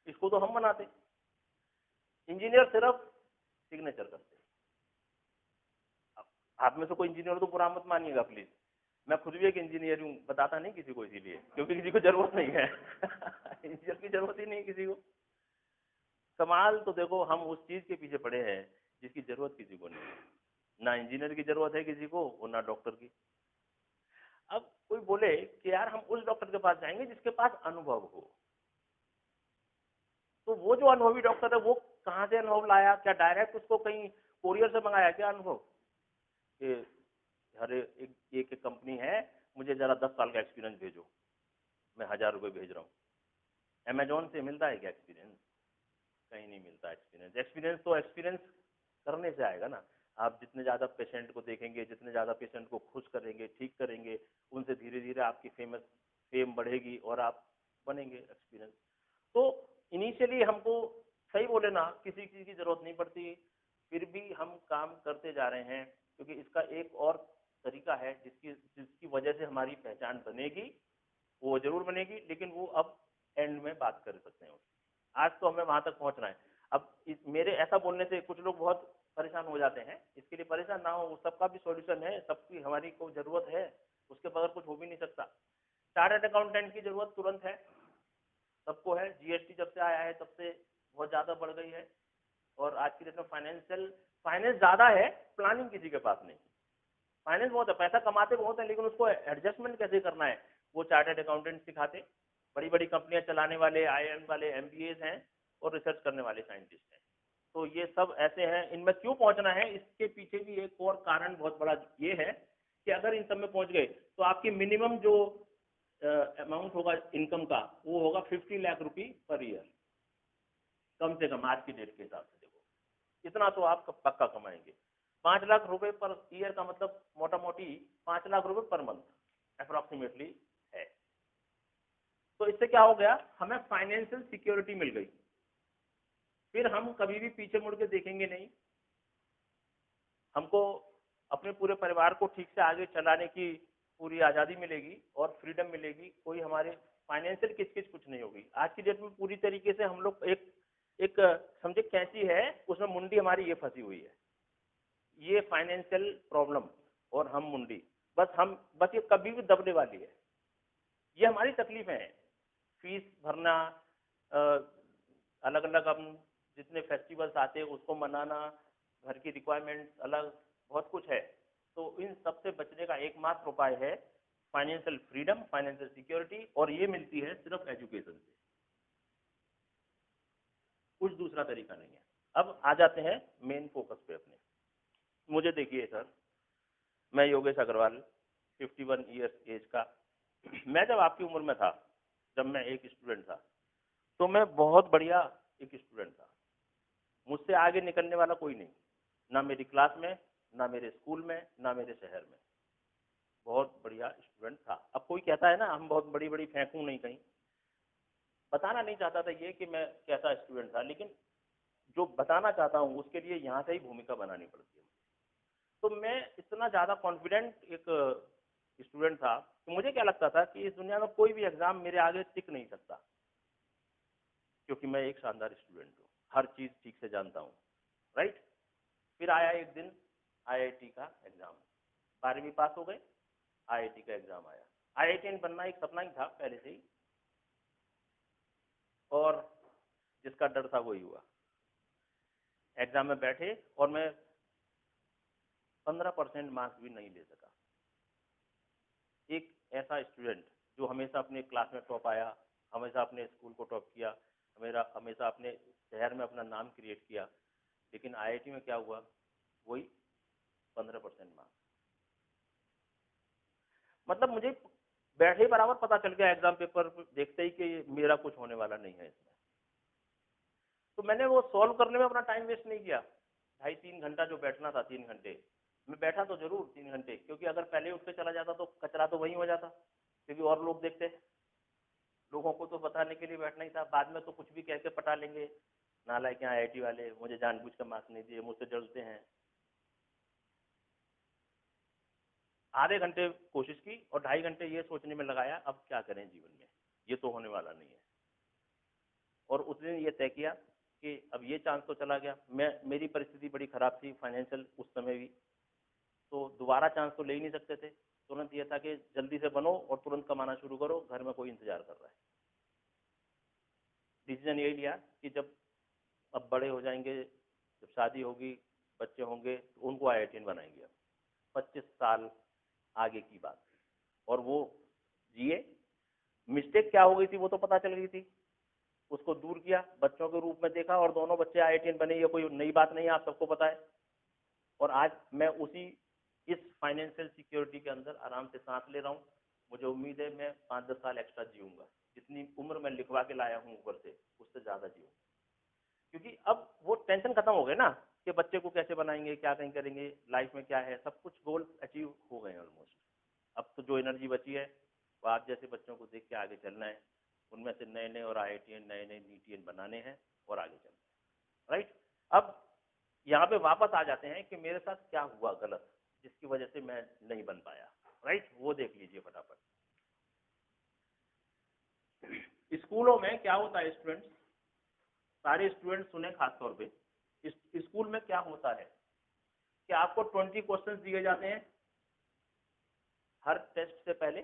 इसको तो हम बनाते। इंजीनियर सिर्फ सिग्नेचर करते। अब आप में से कोई इंजीनियर तो बुरा मत मानिएगा प्लीज, मैं खुद भी एक इंजीनियर हूँ, बताता नहीं किसी को इसीलिए क्योंकि किसी को जरूरत नहीं है इंजीनियर की जरूरत ही नहीं किसी को। कमाल तो देखो हम उस चीज के पीछे पड़े हैं जिसकी जरूरत किसी को नहीं है। ना इंजीनियर की जरूरत है किसी को और ना डॉक्टर की। अब कोई बोले कि यार हम उस डॉक्टर के पास जाएंगे जिसके पास अनुभव हो, तो वो जो अनुभवी डॉक्टर है वो कहाँ से अनुभव लाया? क्या डायरेक्ट उसको कहीं कोरियर से मंगाया क्या अनुभव? कि हर एक कंपनी है, मुझे जरा 10 साल का एक्सपीरियंस भेजो, मैं 1000 रुपये भेज रहा हूँ। अमेजोन से मिलता है क्या एक्सपीरियंस? कहीं नहीं मिलता एक्सपीरियंस। एक्सपीरियंस तो एक्सपीरियंस करने से आएगा ना। आप जितने ज़्यादा पेशेंट को देखेंगे, जितने ज़्यादा पेशेंट को खुश करेंगे, ठीक करेंगे, उनसे धीरे धीरे आपकी फेम बढ़ेगी और आप बनेंगे एक्सपीरियंस। तो इनिशियली हमको, सही बोले ना, किसी चीज़ की ज़रूरत नहीं पड़ती, फिर भी हम काम करते जा रहे हैं क्योंकि इसका एक और तरीका है जिसकी जिसकी वजह से हमारी पहचान बनेगी। वो जरूर बनेगी, लेकिन वो अब एंड में बात कर सकते हैं। आज तो हमें वहां तक पहुंचना है। अब मेरे ऐसा बोलने से कुछ लोग बहुत परेशान हो जाते हैं, इसके लिए परेशान ना हो, सबका भी सॉल्यूशन है, सबकी हमारी को जरूरत है, उसके बगैर कुछ हो भी नहीं सकता। चार्टर्ड अकाउंटेंट की जरूरत तुरंत है, सबको है। जीएसटी जब से आया है तब से बहुत ज्यादा बढ़ गई है। और आज की डेट में फाइनेंस ज्यादा है, प्लानिंग किसी के पास नहीं। फाइनेंस बहुत है, पैसा कमाते बहुत है, लेकिन उसको एडजस्टमेंट कैसे करना है वो चार्टर्ड अकाउंटेंट सिखाते। बड़ी बड़ी कंपनियां चलाने वाले आईआईएम वाले एमबीए हैं और रिसर्च करने वाले साइंटिस्ट हैं। तो ये सब ऐसे हैं। इनमें क्यों पहुंचना है, इसके पीछे भी एक और कारण बहुत बड़ा ये है कि अगर इन सब में पहुंच गए तो आपकी मिनिमम जो अमाउंट होगा इनकम का वो होगा 50 लाख रुपी पर ईयर, कम से कम आज की डेट के हिसाब से। देखो इतना तो आप पक्का कमाएंगे। 5 लाख रुपए पर ईयर का मतलब मोटा मोटी 5 लाख रुपए पर मंथ अप्रोक्सीमेटली है। तो इससे क्या हो गया, हमें फाइनेंशियल सिक्योरिटी मिल गई। फिर हम कभी भी पीछे मुड़ के देखेंगे नहीं। हमको अपने पूरे परिवार को ठीक से आगे चलाने की पूरी आज़ादी मिलेगी और फ्रीडम मिलेगी। कोई हमारे फाइनेंशियल किचकिच कुछ नहीं होगी। आज की डेट में पूरी तरीके से हम लोग एक एक समझे कैंची है, उसमें मुंडी हमारी ये फंसी हुई है, ये फाइनेंशियल प्रॉब्लम और हम मुंडी, बस ये कभी भी दबने वाली है। ये हमारी तकलीफें हैं। फीस भरना, अलग अलग हम जितने फेस्टिवल्स आते हैं उसको मनाना, घर की रिक्वायरमेंट्स अलग, बहुत कुछ है। तो इन सब से बचने का एकमात्र उपाय है फाइनेंशियल फ्रीडम, फाइनेंशियल सिक्योरिटी, और ये मिलती है सिर्फ एजुकेशन से, कुछ दूसरा तरीका नहीं है। अब आ जाते हैं मेन फोकस पे अपने। मुझे देखिए सर, मैं योगेश अग्रवाल, 51 ईयर्स एज का। मैं जब आपकी उम्र में था, जब मैं एक स्टूडेंट था, तो मैं बहुत बढ़िया एक स्टूडेंट था। मुझसे आगे निकलने वाला कोई नहीं, ना मेरी क्लास में, ना मेरे स्कूल में, ना मेरे शहर में। बहुत बढ़िया स्टूडेंट था। अब कोई कहता है ना हम बहुत बड़ी बड़ी फेंकूं नहीं कहीं, बताना नहीं चाहता था ये कि मैं कैसा स्टूडेंट था, लेकिन जो बताना चाहता हूँ उसके लिए यहाँ से ही भूमिका बनानी पड़ती है। तो मैं इतना ज़्यादा कॉन्फिडेंट एक स्टूडेंट था कि मुझे क्या लगता था कि इस दुनिया में कोई भी एग्जाम मेरे आगे टिक नहीं सकता, क्योंकि मैं एक शानदार स्टूडेंट हूँ, हर चीज़ ठीक से जानता हूँ, राइट। फिर आया एक दिन आईआईटी का एग्जाम, 12वीं पास हो गए, आईआईटी का एग्जाम आया। आईआईटी बनना एक सपना ही था पहले से ही, और जिसका डर था वही हुआ। एग्जाम में बैठे और मैं 15% मार्क्स भी नहीं ले सका। एक ऐसा स्टूडेंट जो हमेशा अपने क्लास में टॉप आया, हमेशा अपने स्कूल को टॉप किया, हमेशा अपने शहर में अपना नाम क्रिएट किया, लेकिन आईआईटी में क्या हुआ, वही 15% मार्क्स। मतलब मुझे बैठे बराबर पता चल गया एग्जाम पेपर देखते ही कि मेरा कुछ होने वाला नहीं है इसमें। तो मैंने वो सॉल्व करने में अपना टाइम वेस्ट नहीं किया, 2.5-3 घंटा जो बैठना था, 3 घंटे मैं बैठा तो जरूर 3 घंटे, क्योंकि अगर पहले ही उठ के चला जाता तो कचरा तो वहीं हो जाता, क्योंकि और लोग देखते, लोगों को तो बताने के लिए बैठना ही था। बाद में तो कुछ भी कह के पटा लेंगे, नालायक यहाँ IIT वाले मुझे जानबूझ कर मार्क्स नहीं दिए, मुझसे जलते हैं। आधे घंटे कोशिश की और 2.5 घंटे ये सोचने में लगाया अब क्या करें जीवन में, ये तो होने वाला नहीं है। और उस दिन ये तय किया कि अब ये चांस तो चला गया, मेरी परिस्थिति बड़ी खराब थी फाइनेंशियल उस समय भी, तो दोबारा चांस तो ले ही नहीं सकते थे। तुरंत ये था कि जल्दी से बनो और तुरंत कमाना शुरू करो, घर में कोई इंतजार कर रहा है। डिसीजन यही लिया कि जब अब बड़े हो जाएंगे, जब शादी होगी, बच्चे होंगे, तो उनको IITian बनाएंगे। अब 25 साल आगे की बात, और वो जिए। मिस्टेक क्या हो गई थी वो तो पता चल गई थी, उसको दूर किया, बच्चों के रूप में देखा, और दोनों बच्चे IITian बने। ये कोई नई बात नहीं है, आप सबको पता है। और आज मैं उसी इस फाइनेंशियल सिक्योरिटी के अंदर आराम से सांस ले रहा हूँ। मुझे उम्मीद है मैं 5-10 साल एक्स्ट्रा जीऊंगा, जितनी उम्र मैं लिखवा के लाया हूँ ऊपर से, उससे ज्यादा जीऊंगा। क्योंकि अब वो टेंशन खत्म हो गए ना कि बच्चे को कैसे बनाएंगे, क्या कहीं करेंगे, लाइफ में क्या है, सब कुछ गोल अचीव हो गए हैं ऑलमोस्ट। अब तो जो एनर्जी बची है वो आप जैसे बच्चों को देख के आगे चलना है, उनमें से नए नए और IITian, नए नए NEETian बनाने हैं और आगे चलना है। राइट। अब यहाँ पे वापस आ जाते हैं कि मेरे साथ क्या हुआ गलत जिसकी वजह से मैं नहीं बन पाया। राइट, वो देख लीजिए फटाफट। स्कूलों में क्या होता है स्टूडेंट्स, सारे स्टूडेंट्स सुने खासतौर पे, स्कूल में क्या होता है कि आपको 20 क्वेश्चंस दिए जाते हैं हर टेस्ट से पहले,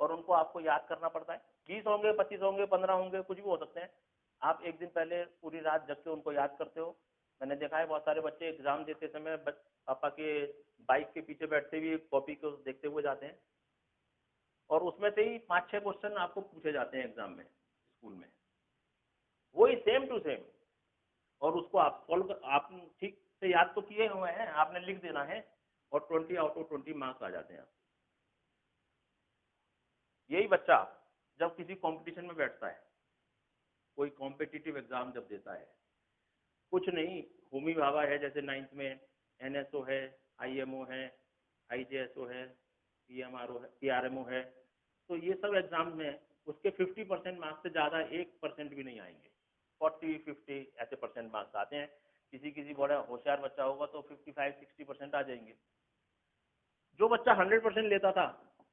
और उनको आपको याद करना पड़ता है। 20 होंगे, 25 होंगे, 15 होंगे, कुछ भी हो सकते हैं। आप एक दिन पहले पूरी रात जग के उनको याद करते हो। मैंने देखा है बहुत सारे बच्चे एग्जाम देते समय पापा के बाइक के पीछे बैठते हुए कॉपी को देखते हुए जाते हैं, और उसमें से ही 5-6 क्वेश्चन आपको पूछे जाते हैं एग्जाम में, स्कूल में, वही सेम टू सेम। और उसको आप सॉल्व, आप ठीक से याद तो किए हुए हैं, आपने लिख देना है, और 20 आउट ऑफ 20 मार्क्स आ जाते हैं। यही बच्चा जब किसी कंपटीशन में बैठता है, कोई कॉम्पिटिटिव एग्जाम जब देता है, कुछ नहीं, होमी भाभा है जैसे 9th में, NSO है, IMO है, IJSO है, PMRO है, PRMO है, तो ये सब एग्जाम में उसके 50% मार्क्स से ज़्यादा 1% भी नहीं आएंगे। 40-50 ऐसे परसेंट मार्क्स आते हैं। किसी किसी बड़ा होशियार बच्चा होगा तो 55-60% आ जाएंगे। जो बच्चा 100% लेता था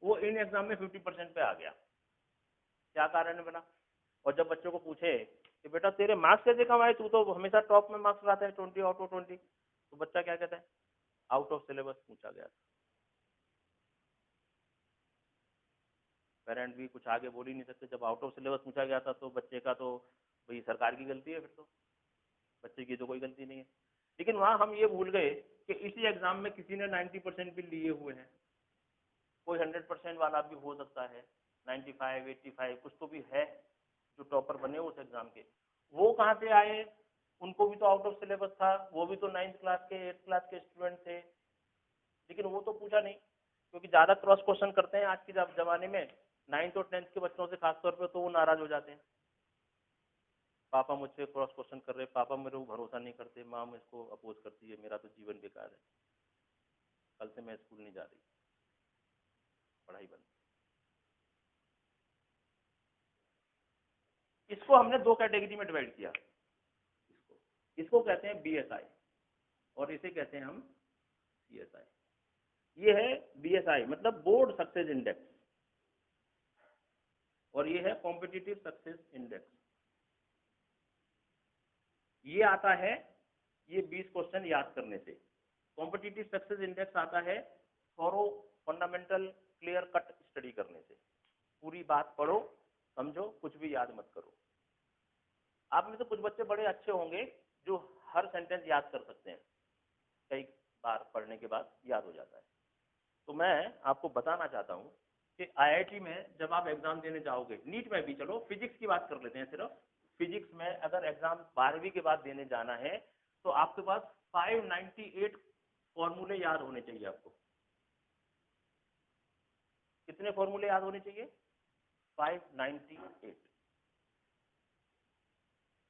वो इन एग्जाम में 50% पे आ गया। क्या कारण बना? और जब बच्चों को पूछे कि बेटा तेरे मार्क्स कैसे कम आए, तू तो हमेशा टॉप में मार्क्स लाता है 20 आउट ऑफ 20, तो बच्चा क्या कहता है? आउट ऑफ सिलेबस पूछा गया। पेरेंट भी कुछ आगे बोल ही नहीं सकते। जब आउट ऑफ सिलेबस पूछा गया था तो बच्चे का तो भाई सरकार की गलती है, फिर तो बच्चे की तो कोई गलती नहीं है। लेकिन वहां हम ये भूल गए कि इसी एग्जाम में किसी ने 90% भी लिए हुए हैं, कोई 100% वाला भी हो सकता है, 95, 85 कुछ तो भी है जो टॉपर बने उस एग्जाम के। वो कहाँ से आए? उनको भी तो आउट ऑफ सिलेबस था, वो भी तो 9th क्लास के 8th क्लास के स्टूडेंट थे, लेकिन वो तो पूछा नहीं, क्योंकि ज्यादा क्रॉस क्वेश्चन करते हैं आज के जमाने में 9th और 10th के बच्चों से खासतौर पर, तो वो नाराज हो जाते हैं। पापा मुझसे क्रॉस क्वेश्चन कर रहे, पापा मेरे को भरोसा नहीं करते, माँ मुझको अपोज करती है, मेरा तो जीवन बेकार है, कल से मैं स्कूल नहीं जा रही, पढ़ाई बंद। इसको हमने 2 कैटेगरी में डिवाइड किया। इसको कहते हैं BSI और इसे कहते हैं हम CSI। ये है BSI मतलब बोर्ड सक्सेस इंडेक्स, और ये है कॉम्पिटिटिव सक्सेस इंडेक्स। ये आता है, ये 20 क्वेश्चन याद करने से। कॉम्पिटिटिव सक्सेस इंडेक्स आता है थोरो फंडामेंटल क्लियर कट स्टडी करने से। पूरी बात पढ़ो, समझो, कुछ भी याद मत करो। आप में से कुछ बच्चे बड़े अच्छे होंगे जो हर सेंटेंस याद कर सकते हैं, कई बार पढ़ने के बाद याद हो जाता है। तो मैं आपको बताना चाहता हूँ कि IIT में जब आप एग्जाम देने जाओगे, नीट में भी, चलो फिजिक्स की बात कर लेते हैं सिर्फ, फिजिक्स में अगर एग्जाम 12वीं के बाद देने जाना है तो आपके पास 598 फॉर्मूले याद होने चाहिए। आपको कितने फॉर्मूले याद होने चाहिए? 598।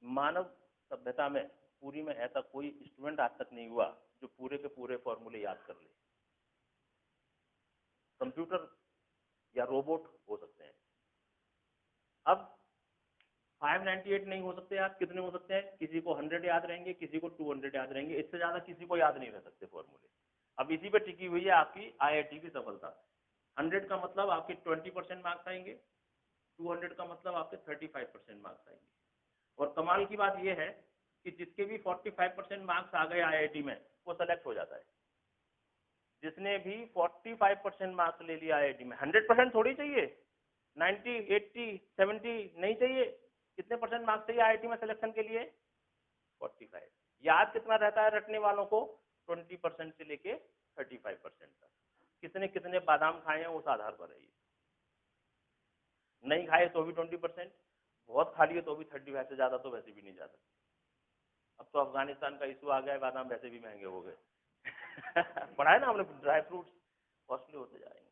मानव सभ्यता में पूरी में ऐसा कोई स्टूडेंट आज तक नहीं हुआ जो पूरे के पूरे फॉर्मूले याद कर ले। कंप्यूटर या रोबोट हो सकते हैं। अब 598 नहीं हो सकते, आप कितने हो सकते हैं? किसी को 100 याद रहेंगे, किसी को 200 याद रहेंगे, इससे ज्यादा किसी को याद नहीं रह सकते फॉर्मूले। अब इसी पे टिकी हुई है आपकी IIT की सफलता। 100 का मतलब आपके 20% मार्क्स आएंगे, 200 का मतलब आपके 35% मार्क्स आएंगे। और कमाल की बात यह है कि जिसके भी 45% मार्क्स आ गए IIT में वो सेलेक्ट हो जाता है। जिसने भी 45% मार्क्स ले लिया IIT में, 100% थोड़ी चाहिए, 90, 80, 70 नहीं चाहिए। कितने परसेंट मार्क्स चाहिए IIT में सिलेक्शन के लिए? 45। याद कितना रहता है रटने वालों को? 20% से लेके 35% तक। कितने कितने बादाम खाए हैं उस आधार पर है ये। नहीं खाए तो भी 20%, बहुत खा लिए तो भी 35 से ज्यादा तो वैसे भी नहीं जाता। अब तो अफगानिस्तान का इशू आ गया है, बादाम वैसे भी महंगे हो गए। पढ़ा है ना हमने, ड्राई फ्रूट्स कॉस्टली होते जाएंगे।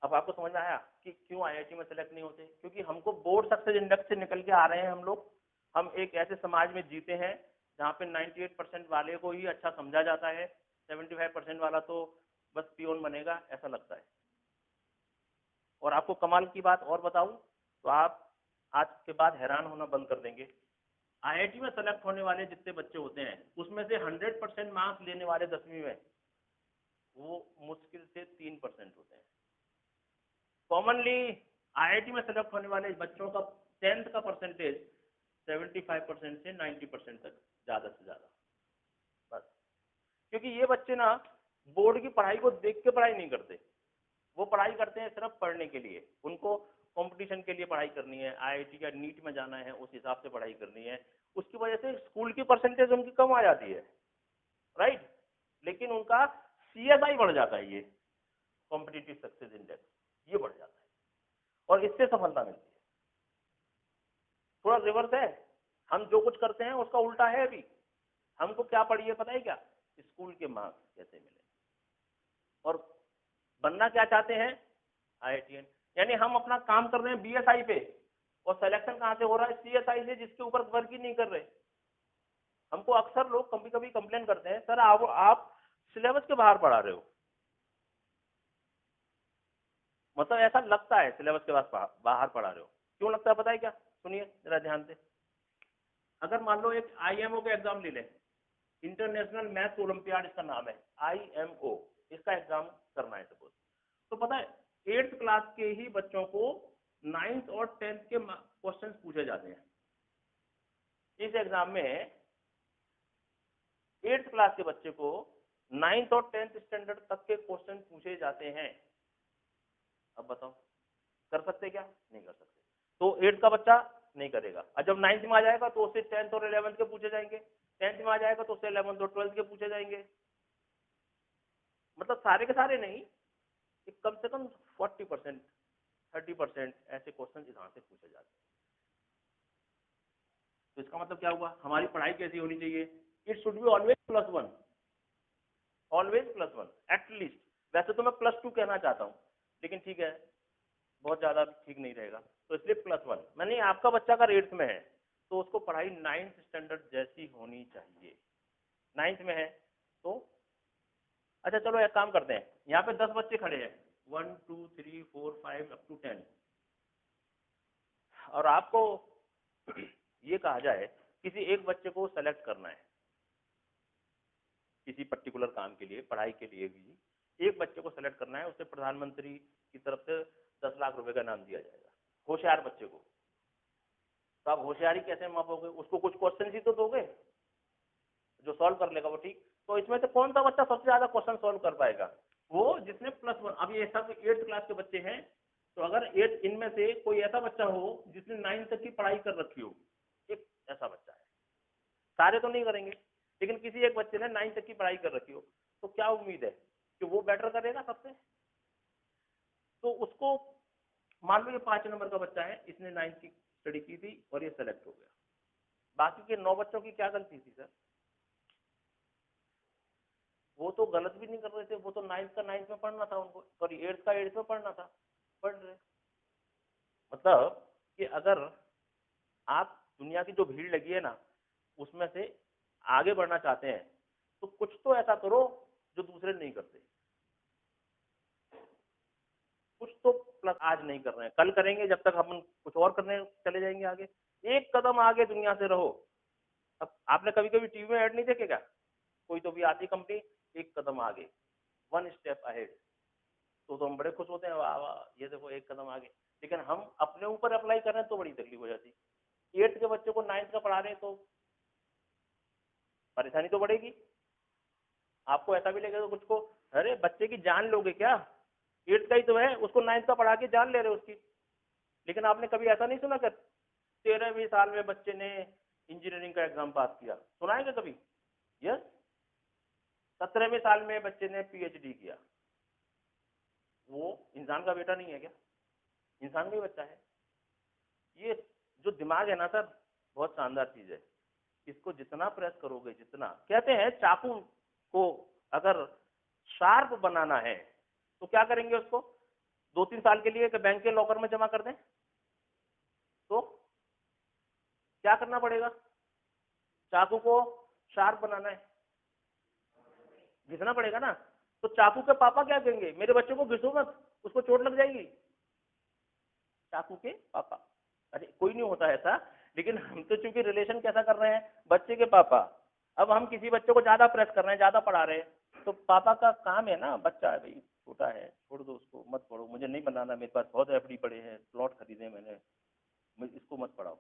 अब आपको समझ में आया कि क्यों IIT में सेलेक्ट नहीं होते? क्योंकि हमको बोर्ड सक्सेस इंडेक्स से निकल के आ रहे हैं हम लोग। हम एक ऐसे समाज में जीते हैं जहाँ पे 98% वाले को ही अच्छा समझा जाता है, 75% वाला तो बस पियोन बनेगा ऐसा लगता है। और आपको कमाल की बात और बताऊं तो आप आज के बाद हैरान होना बंद कर देंगे। IIT में सेलेक्ट होने वाले जितने बच्चे होते हैं उसमें से 100% मार्क्स लेने वाले 10वीं में वो मुश्किल से 3% होते हैं। कॉमनली IIT में सेलेक्ट होने वाले बच्चों का 10th का परसेंटेज 75% से 90% तक ज्यादा से ज्यादा, बस। क्योंकि ये बच्चे ना बोर्ड की पढ़ाई को देख के पढ़ाई नहीं करते, वो पढ़ाई करते हैं सिर्फ पढ़ने के लिए। उनको कंपटीशन के लिए पढ़ाई करनी है, IIT या नीट में जाना है, उस हिसाब से पढ़ाई करनी है। उसकी वजह से स्कूल की परसेंटेज उनकी कम आ जाती है, राइट। लेकिन उनका CSI बढ़ जाता है, ये कॉम्पिटिटिव सक्सेस इंडेक्स, ये बढ़ जाता है और इससे सफलता मिलती है। थोड़ा रिवर्स है, हम जो कुछ करते हैं उसका उल्टा है। अभी हमको क्या पढ़िए पता है क्या? स्कूल के मार्क्स कैसे मिले, और बनना क्या चाहते हैं? IITian। यानी हम अपना काम कर रहे हैं BSI पे, और सिलेक्शन कहाँ से हो रहा है? CSI से, जिसके ऊपर वर्क ही नहीं कर रहे। हमको अक्सर लोग कभी कभी कंप्लेन करते हैं, सर आप सिलेबस के बाहर पढ़ा रहे हो। मतलब ऐसा लगता है सिलेबस के बाहर पढ़ा रहे हो। क्यों लगता है पता है क्या? सुनिए जरा ध्यान से। अगर मान लो एक IMO का एग्जाम ले लें, इंटरनेशनल मैथ्स ओलंपियाड इसका नाम है, IMO, इसका एग्जाम करना है सपोज, तो पता है 8th क्लास के ही बच्चों को 9th और 10th के क्वेश्चंस पूछे जाते हैं। इस एग्जाम में 8th क्लास के बच्चे को 9th और 10th स्टैंडर्ड तक के क्वेश्चन पूछे जाते हैं। अब बताओ कर सकते क्या? नहीं कर सकते। तो 8th का बच्चा नहीं करेगा, और जब 9th में आ जाएगा तो उससे 10th और 11th के पूछे जाएंगे, 10th में आ जाएगा तो उससे 11th और 12th के पूछे जाएंगे। मतलब सारे के सारे नहीं, कम से कम 40%, 30% ऐसे क्वेश्चन यहाँ से पूछे जाते हैं। तो इसका मतलब क्या हुआ? हमारी पढ़ाई कैसी होनी चाहिए? It should be always +1, always +1 at least. वैसे तो मैं +2 कहना चाहता हूँ, लेकिन ठीक है, बहुत ज्यादा ठीक नहीं रहेगा, तो इसलिए +1। मैंने आपका बच्चा अगर 8th में है तो उसको पढ़ाई 9th स्टैंडर्ड जैसी होनी चाहिए। 9th में है तो अच्छा चलो एक काम करते हैं, यहाँ पे 10 बच्चे खड़े हैं, 1 2 3 4 5 अप टू 10, और आपको ये कहा जाए किसी एक बच्चे को सेलेक्ट करना है किसी पर्टिकुलर काम के लिए, पढ़ाई के लिए भी एक बच्चे को सेलेक्ट करना है, उसे प्रधानमंत्री की तरफ से 10 लाख रुपए का नाम दिया जाएगा, होशियार बच्चे को। तो आप होशियारी कैसे मापोगे? उसको कुछ क्वेश्चन ही तो दोगे, जो सॉल्व कर लेगा वो ठीक। तो इसमें से कौन सा बच्चा सबसे ज्यादा क्वेश्चन सॉल्व कर पाएगा? वो जिसने +1। अब ये सब 8th क्लास के बच्चे हैं, तो अगर 8 इनमें से कोई ऐसा बच्चा हो जिसने 9th तक की पढ़ाई कर रखी हो, एक ऐसा बच्चा है, सारे तो नहीं करेंगे, लेकिन किसी एक बच्चे ने 9th तक की पढ़ाई कर रखी हो, तो क्या उम्मीद है कि वो बेटर करेगा सबसे? तो उसको मान लो ये 5 नंबर का बच्चा है, इसने 9th की स्टडी की थी और ये सेलेक्ट हो गया, बाकी के 9 बच्चों की क्या गलती थी सर? वो तो गलत भी नहीं कर रहे थे, वो तो 9th का 9th में पढ़ना था उनको, सॉरी 8th का 8th में पढ़ना था, पढ़ रहे। मतलब कि अगर आप दुनिया की जो भीड़ लगी है ना, उसमें से आगे बढ़ना चाहते हैं तो कुछ तो ऐसा करो जो दूसरे नहीं करते। कुछ तो प्लस आज नहीं कर रहे हैं, कल करेंगे, जब तक हम कुछ और करने चले जाएंगे आगे। एक कदम आगे दुनिया से रहो। अब आपने कभी कभी टीवी में ऐड नहीं देखे क्या, कोई तो भी आती कंपनी, एक कदम आगे, वन स्टेप अहेड, तो हम बड़े खुश होते हैं, वाह वाह ये देखो एक कदम आगे। लेकिन हम अपने ऊपर अप्लाई कर रहे हैं तो बड़ी तकलीफ हो जाती। 8th के बच्चे को 9th का पढ़ा रहे हैं तो परेशानी तो बढ़ेगी। आपको ऐसा भी लगेगा कुछ को, अरे बच्चे की जान लोगे क्या, 8th का ही तो है, उसको 9th का पढ़ा के जान ले रहे हो उसकी। लेकिन आपने कभी ऐसा नहीं सुना कि 13वीं साल में बच्चे ने इंजीनियरिंग का एग्जाम पास किया, सुना है क्या कभी? यस। 17वें साल में बच्चे ने पीएचडी किया। वो इंसान का बेटा नहीं है क्या? इंसान का ही बच्चा है। ये जो दिमाग है ना सर, बहुत शानदार चीज है। इसको जितना प्रेस करोगे, जितना, कहते हैं चाकू को अगर शार्प बनाना है तो क्या करेंगे उसको 2-3 साल के लिए कि बैंक के लॉकर में जमा कर दें? तो क्या करना पड़ेगा? चाकू को शार्प बनाना है, घिसना पड़ेगा ना। तो चाकू के पापा क्या कहेंगे, मेरे बच्चे को घिसो मत, उसको चोट लग जाएगी। चाकू के पापा, अरे कोई नहीं होता ऐसा, लेकिन हम तो चूंकि रिलेशन कैसा कर रहे हैं, बच्चे के पापा। अब हम किसी बच्चे को ज्यादा प्रेस कर रहे हैं, ज्यादा पढ़ा रहे हैं, तो पापा का काम है ना, बच्चा है भाई, छोटा है, छोड़ दो उसको, मत पढ़ो, मुझे नहीं बनाना, मेरे पास बहुत एफडी पड़े हैं, प्लॉट खरीदे मैंने, इसको मत पढ़ाओ,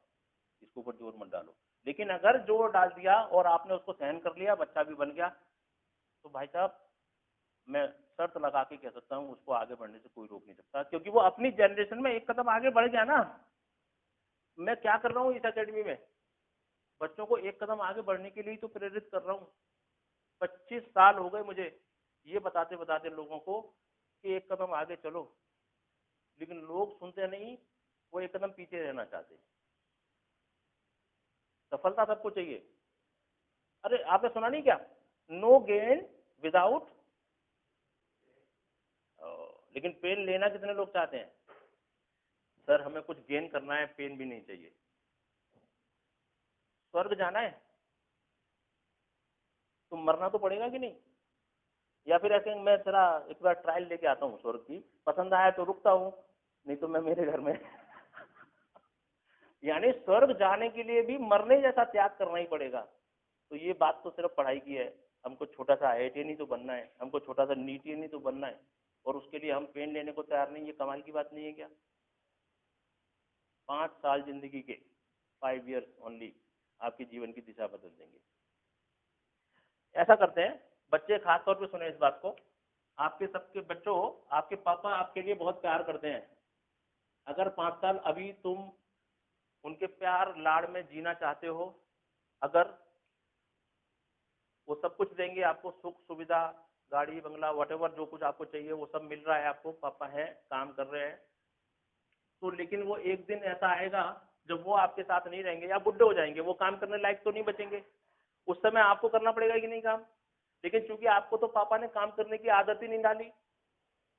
इसके ऊपर जोर मत डालो। लेकिन अगर जोर डाल दिया और आपने उसको सहन कर लिया, बच्चा भी बन गया, तो भाई साहब मैं शर्त लगा के कह सकता हूँ उसको आगे बढ़ने से कोई रोक नहीं सकता, क्योंकि वो अपनी जनरेशन में एक कदम आगे बढ़ गया ना। मैं क्या कर रहा हूँ इस एकेडमी में, बच्चों को एक कदम आगे बढ़ने के लिए तो प्रेरित कर रहा हूँ। 25 साल हो गए मुझे ये बताते बताते लोगों को कि एक कदम आगे चलो, लेकिन लोग सुनते नहीं, वो एक कदम पीछे रहना चाहते। सफलता सबको चाहिए। अरे आपने सुना नहीं क्या, नो गेन विदाउट, लेकिन पेन लेना कितने लोग चाहते हैं? सर हमें कुछ गेन करना है, पेन भी नहीं चाहिए। स्वर्ग जाना है तो मरना तो पड़ेगा कि नहीं? या फिर ऐसे मैं जरा एक बार ट्रायल लेके आता हूँ स्वर्ग की, पसंद आया तो रुकता हूँ, नहीं तो मैं मेरे घर में यानी स्वर्ग जाने के लिए भी मरने जैसा त्याग करना ही पड़ेगा। तो ये बात तो सिर्फ पढ़ाई की है। हमको छोटा सा IIT नहीं तो बनना है, हमको छोटा सा NEET नहीं तो बनना है, और उसके लिए हम पेन लेने को तैयार नहीं। ये कमाल की बात नहीं है क्या? 5 साल जिंदगी के, 5 years ओनली, आपके जीवन की दिशा बदल देंगे। ऐसा करते हैं बच्चे, खास तौर पे सुने इस बात को, आपके सबके बच्चों, आपके पापा आपके लिए बहुत प्यार करते हैं। अगर 5 साल अभी तुम उनके प्यार लाड़ में जीना चाहते हो, अगर वो सब कुछ देंगे आपको, सुख सुविधा, गाड़ी बंगला, वटेवर जो कुछ आपको चाहिए वो सब मिल रहा है आपको, पापा है, काम कर रहे हैं, तो लेकिन वो एक दिन ऐसा आएगा जब वो आपके साथ नहीं रहेंगे या बुढ़े हो जाएंगे, वो काम करने लायक तो नहीं बचेंगे। उस समय आपको करना पड़ेगा कि नहीं काम? लेकिन चूंकि आपको तो पापा ने काम करने की आदत ही नहीं डाली,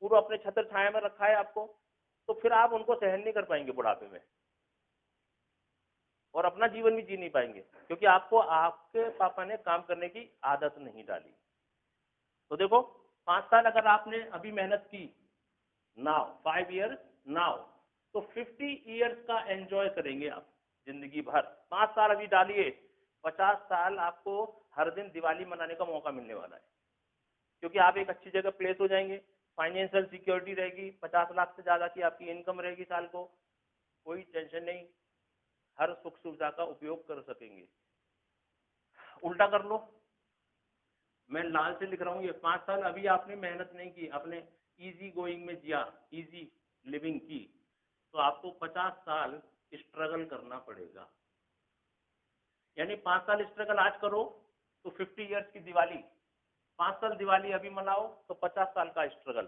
पूरा अपने छत्र छाया में रखा है आपको, तो फिर आप उनको सहन नहीं कर पाएंगे बुढ़ापे में, और अपना जीवन भी जी नहीं पाएंगे, क्योंकि आपको आपके पापा ने काम करने की आदत नहीं डाली। तो देखो, 5 साल अगर आपने अभी मेहनत की, नाउ 5 years नाउ, तो 50 years का एंजॉय करेंगे आप जिंदगी भर। 5 साल अभी डालिए, 50 साल आपको हर दिन दिवाली मनाने का मौका मिलने वाला है, क्योंकि आप एक अच्छी जगह प्लेस हो जाएंगे, फाइनेंशियल सिक्योरिटी रहेगी, 50 लाख से ज्यादा की आपकी इनकम रहेगी साल को, कोई टेंशन नहीं, हर सुख सुविधा का उपयोग कर सकेंगे। उल्टा कर लो, मैं लाल से लिख रहा हूँ, ये 5 साल अभी आपने मेहनत नहीं की, आपने इजी गोइंग में जिया, इजी लिविंग की, तो आपको 50 साल स्ट्रगल करना पड़ेगा। यानी 5 साल स्ट्रगल आज करो तो 50 years की दिवाली, 5 साल दिवाली अभी मनाओ तो 50 साल का स्ट्रगल।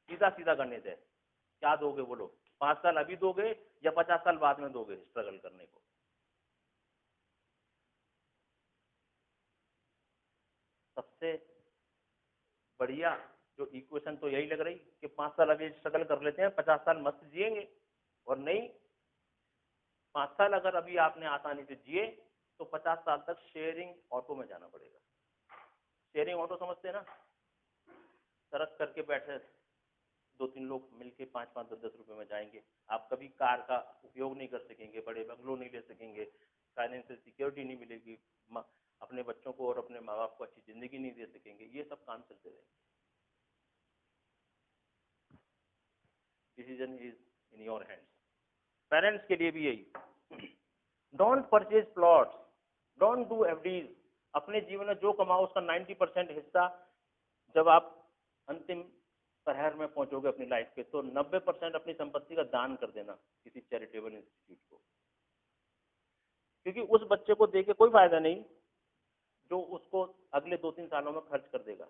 सीधा सीधा गणित है, क्या दोगे बोलो, 5 साल अभी दोगे या 50 साल बाद में दोगे स्ट्रगल करने को? सबसे बढ़िया जो इक्वेशन तो यही लग रही कि 5 साल अभी स्ट्रगल कर लेते हैं, 50 साल मस्त जिएंगे। और नहीं, 5 साल अगर अभी आपने आसानी से जिए तो 50 साल तक शेयरिंग ऑटो में जाना पड़ेगा। शेयरिंग ऑटो समझते हैं ना, सड़क करके बैठे 2-3 लोग मिलके 5-5, 10-10 रुपए में जाएंगे। आप कभी कार का उपयोग नहीं कर सकेंगे, बड़े बंगलो नहीं ले सकेंगे, फाइनेंशियल सिक्योरिटी नहीं मिलेगी, अपने बच्चों को और अपने माँ बाप को अच्छी जिंदगी नहीं दे सकेंगे। ये सब काम चलते रहेंगे। Decision is in your hands. Parents के लिए भी यही, don't purchase plots, don't do FDs. अपने जीवन में जो कमाओ उसका 90% हिस्सा जब आप अंतिम प्रहर में पहुंचोगे अपनी लाइफ के, तो 90% अपनी संपत्ति का दान कर देना किसी चैरिटेबल इंस्टीट्यूट को। क्योंकि उस बच्चे को देके कोई फायदा नहीं जो उसको अगले 2-3 सालों में खर्च कर देगा,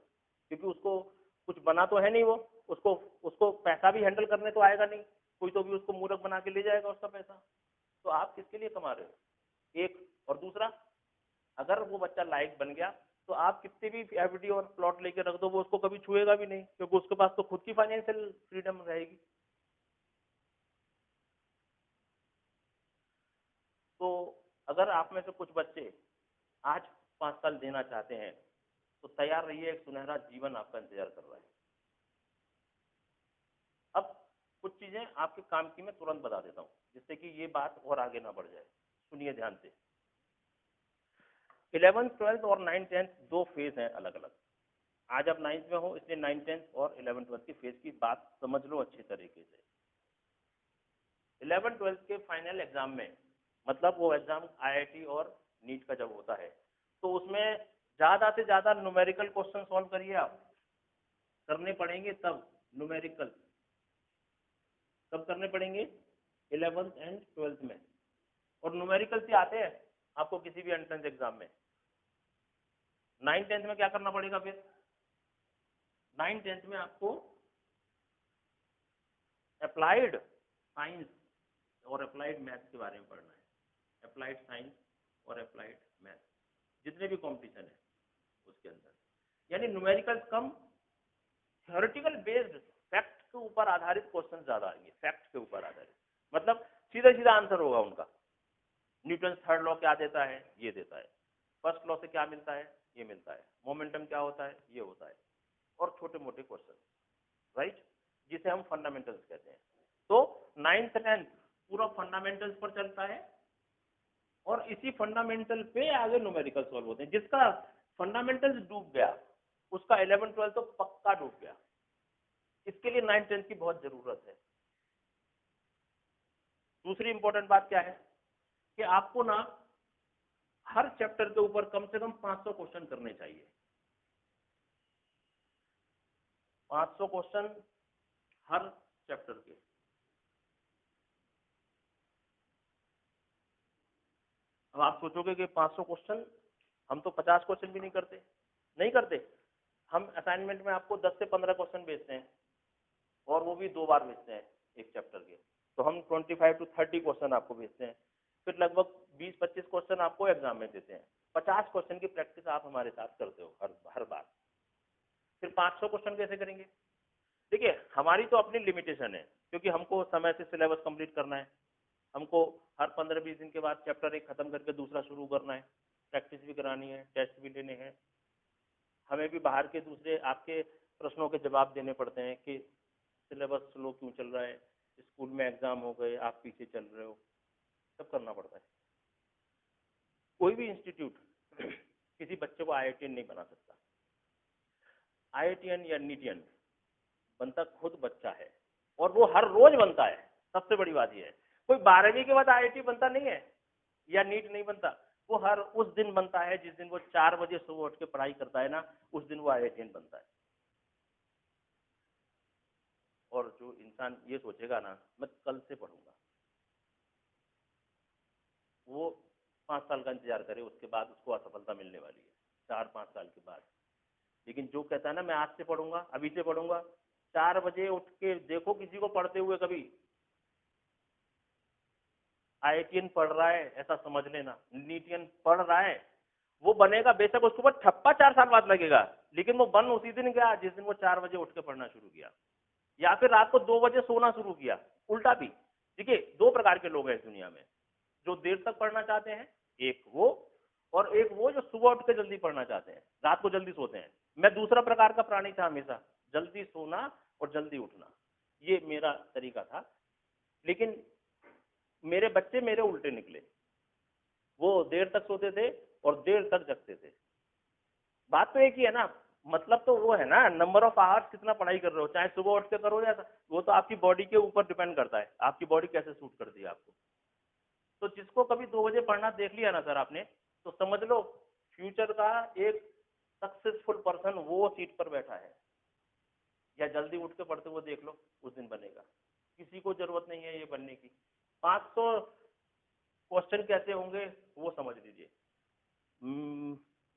क्योंकि उसको कुछ बना तो है नहीं, वो उसको पैसा भी हैंडल करने तो आएगा नहीं, कोई तो भी उसको मूर्ख बना के ले जाएगा उसका पैसा। तो आप किसके लिए कमा रहे हो? एक। और दूसरा, अगर वो बच्चा लायक बन गया तो आप कितने भी एफडी और प्लॉट लेके रख दो, वो उसको कभी छुएगा भी नहीं, क्योंकि उसके पास तो खुद की फाइनेंशियल फ्रीडम रहेगी। तो अगर आप में से कुछ बच्चे आज 5 साल देना चाहते हैं तो तैयार रहिए, एक सुनहरा जीवन आपका इंतजार कर रहा है। अब कुछ चीजें आपके काम की मैं तुरंत बता देता हूँ, जिससे कि ये बात और आगे ना बढ़ जाए। सुनिए ध्यान से। 11th, 12th और 9th, 10th 2 फेज हैं अलग अलग। आज आप 9th में हो, इसलिए 9th, 10th और 11th, 12th की फेज की बात समझ लो अच्छी तरीके से। 11th, 12th के फाइनल एग्जाम में, मतलब वो एग्जाम आईआईटी और नीट का जब होता है, तो उसमें ज्यादा से ज्यादा न्यूमेरिकल क्वेश्चन सॉल्व करिए। आप करने पड़ेंगे तब न्यूमेरिकल, कब करने पड़ेंगे? 11th एंड 12th में। और न्यूमेरिकल से आते हैं आपको किसी भी एंट्रेंस एग्जाम में। 9th, 10th में क्या करना पड़ेगा फिर? 9th, 10th में आपको अप्लाइड साइंस और अप्लाइड मैथ्स के बारे में पढ़ना है। अप्लाइड साइंस और अप्लाइड मैथ्स जितने भी कॉम्पिटिशन है उसके अंदर, यानी न्यूमेरिकल्स कम, थ्योरेटिकल बेस्ड फैक्ट के ऊपर आधारित क्वेश्चन ज्यादा आएंगे। फैक्ट के ऊपर आधारित मतलब सीधा सीधा आंसर होगा उनका। न्यूटन थर्ड लॉ क्या देता है? ये देता है। फर्स्ट लॉ से क्या मिलता है? ये मिलता है। मोमेंटम क्या होता है? ये होता है। और छोटे मोटे क्वेश्चन, राइट, जिसे हम फंडामेंटल्स कहते हैं। तो 9th, 10th पूरा फंडामेंटल्स पर चलता है और इसी फंडामेंटल पे आगे न्यूमेरिकल सॉल्व होते हैं। जिसका फंडामेंटल्स डूब गया उसका 11th, 12th तो पक्का डूब गया। इसके लिए 9th, 10th की बहुत जरूरत है। दूसरी इंपॉर्टेंट बात क्या है कि आपको ना हर चैप्टर के ऊपर कम से कम 500 क्वेश्चन करने चाहिए। 500 क्वेश्चन हर चैप्टर के। अब आप सोचोगे कि 500 क्वेश्चन, हम तो 50 क्वेश्चन भी नहीं करते। नहीं करते, हम असाइनमेंट में आपको 10 से 15 क्वेश्चन भेजते हैं और वो भी 2 बार भेजते हैं एक चैप्टर के। तो हम 25 to 30 क्वेश्चन आपको भेजते हैं, फिर लगभग 20-25 क्वेश्चन आपको एग्जाम में देते हैं। 50 क्वेश्चन की प्रैक्टिस आप हमारे साथ करते हो हर बार। फिर 500 क्वेश्चन कैसे करेंगे? देखिए, हमारी तो अपनी लिमिटेशन है, क्योंकि हमको समय से सिलेबस कंप्लीट करना है। हमको हर 15-20 दिन के बाद चैप्टर 1 खत्म करके दूसरा शुरू करना है, प्रैक्टिस भी करानी है, टेस्ट भी लेने हैं। हमें भी बाहर के दूसरे आपके प्रश्नों के जवाब देने पड़ते हैं कि सिलेबस स्लो क्यों चल रहा है, स्कूल में एग्जाम हो गए, आप पीछे चल रहे हो, सब करना पड़ता है। कोई भी इंस्टीट्यूट किसी बच्चे को आईआईटीएन नहीं बना सकता। आईआईटीएन या नीटियन बनता खुद बच्चा है, और वो हर रोज बनता है। सबसे बड़ी बात यह है, कोई 12वीं के बाद आईआईटी बनता नहीं है या नीट नहीं बनता। वो हर उस दिन बनता है जिस दिन वो 4 बजे सुबह उठ के पढ़ाई करता है ना, उस दिन वो आईआईटीएन बनता है। और जो इंसान ये सोचेगा ना मैं कल से पढ़ूंगा, वो 5 साल का इंतजार करे, उसके बाद उसको असफलता मिलने वाली है 4-5 साल के बाद। लेकिन जो कहता है ना मैं आज से पढ़ूंगा, अभी से पढ़ूंगा, 4 बजे उठ के देखो किसी को पढ़ते हुए कभी। आईआईटीएन पढ़ रहा है ऐसा समझ लेना, नीटियन पढ़ रहा है, वो बनेगा बेशक उसके ऊपर ठप्पा 4 साल बाद लगेगा, लेकिन वो बन उसी दिन गया जिस दिन वो 4 बजे उठ के पढ़ना शुरू किया, या फिर रात को 2 बजे सोना शुरू किया। उल्टा भी। देखिए, 2 प्रकार के लोग हैं इस दुनिया में। जो देर तक पढ़ना चाहते हैं, एक वो, और एक वो जो सुबह उठ के जल्दी पढ़ना चाहते हैं, रात को जल्दी सोते हैं। मैं दूसरा प्रकार का प्राणी था हमेशा, जल्दी सोना और जल्दी उठना, ये मेरा तरीका था। लेकिन मेरे बच्चे मेरे उल्टे निकले, वो देर तक सोते थे और देर तक जगते थे। बात तो एक ही है ना, मतलब तो वो है ना, नंबर ऑफ आवर्स कितना पढ़ाई कर रहे हो, चाहे सुबह उठ के करो या वो तो आपकी बॉडी के ऊपर डिपेंड करता है, आपकी बॉडी कैसे सूट करती है आपको। तो जिसको कभी 2 बजे पढ़ना देख लिया ना सर आपने, तो समझ लो फ्यूचर का एक सक्सेसफुल पर्सन वो सीट पर बैठा है। या जल्दी उठ के पढ़ते हुए देख लो, उस दिन बनेगा। किसी को जरूरत नहीं है ये बनने की। 500 क्वेश्चन कैसे होंगे वो समझ लीजिए।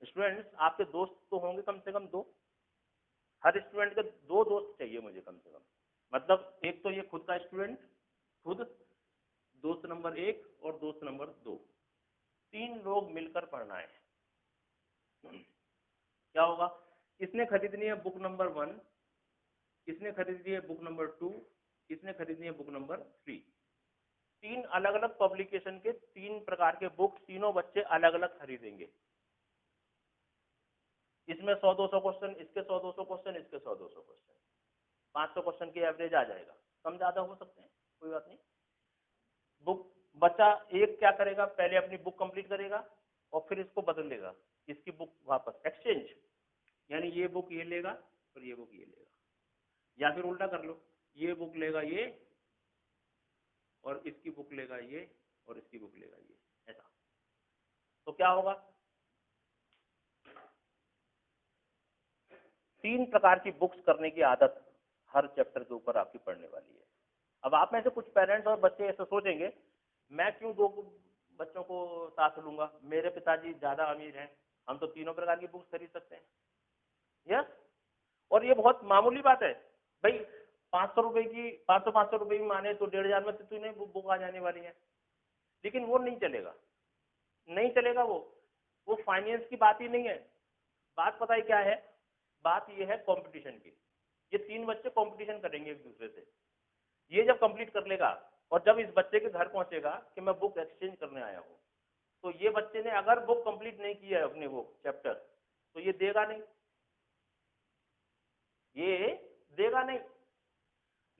स्टूडेंट्स, आपके दोस्त तो होंगे कम से कम 2, हर स्टूडेंट के 2 दोस्त चाहिए मुझे कम से कम। मतलब एक तो ये खुद का स्टूडेंट, खुद दोस्त नंबर 1 और दोस्त नंबर 2, 3 लोग मिलकर पढ़ना है। क्या होगा, इसने खरीदनी है बुक नंबर 1, इसने खरीदनी है बुक नंबर 2, इसने खरीदनी है बुक नंबर 3। 3 अलग अलग पब्लिकेशन के 3 प्रकार के बुक तीनों बच्चे अलग अलग खरीदेंगे। इसमें 100-200 क्वेश्चन, इसके 100-200 क्वेश्चन, इसके 100-200 क्वेश्चन, 500 क्वेश्चन की एवरेज आ जाएगा। कम ज्यादा हो सकते हैं, कोई बात नहीं। बुक बच्चा एक क्या करेगा, पहले अपनी बुक कंप्लीट करेगा और फिर इसको बदल लेगा, इसकी बुक वापस एक्सचेंज, यानी ये बुक ये लेगा और ये बुक ये लेगा। या फिर उल्टा कर लो, ये बुक लेगा ये और इसकी बुक लेगा ये और इसकी बुक लेगा ये, ऐसा। तो क्या होगा, 3 प्रकार की बुक्स करने की आदत हर चैप्टर के ऊपर आपकी पढ़ने वाली है। अब आप में से कुछ पेरेंट्स और बच्चे ऐसे सोचेंगे, मैं क्यों 2 बच्चों को साथ लूंगा, मेरे पिताजी ज्यादा अमीर हैं, हम तो तीनों प्रकार की बुक्स खरीद सकते हैं। यस, और ये बहुत मामूली बात है भाई। 500 रुपए की, 500 रुपए की माने तो 1500 में तो तुम्हें बुक आ जाने वाली है। लेकिन वो नहीं चलेगा, नहीं चलेगा वो फाइनेंस की बात ही नहीं है। बात पता है क्या है, बात ये है कंपटीशन की। ये 3 बच्चे कंपटीशन करेंगे एक दूसरे से। ये जब कंप्लीट कर लेगा और जब इस बच्चे के घर पहुंचेगा कि मैं बुक एक्सचेंज करने आया हूँ, तो ये बच्चे ने अगर बुक कंप्लीट नहीं किया है अपने वो चैप्टर, तो ये देगा नहीं, ये देगा नहीं।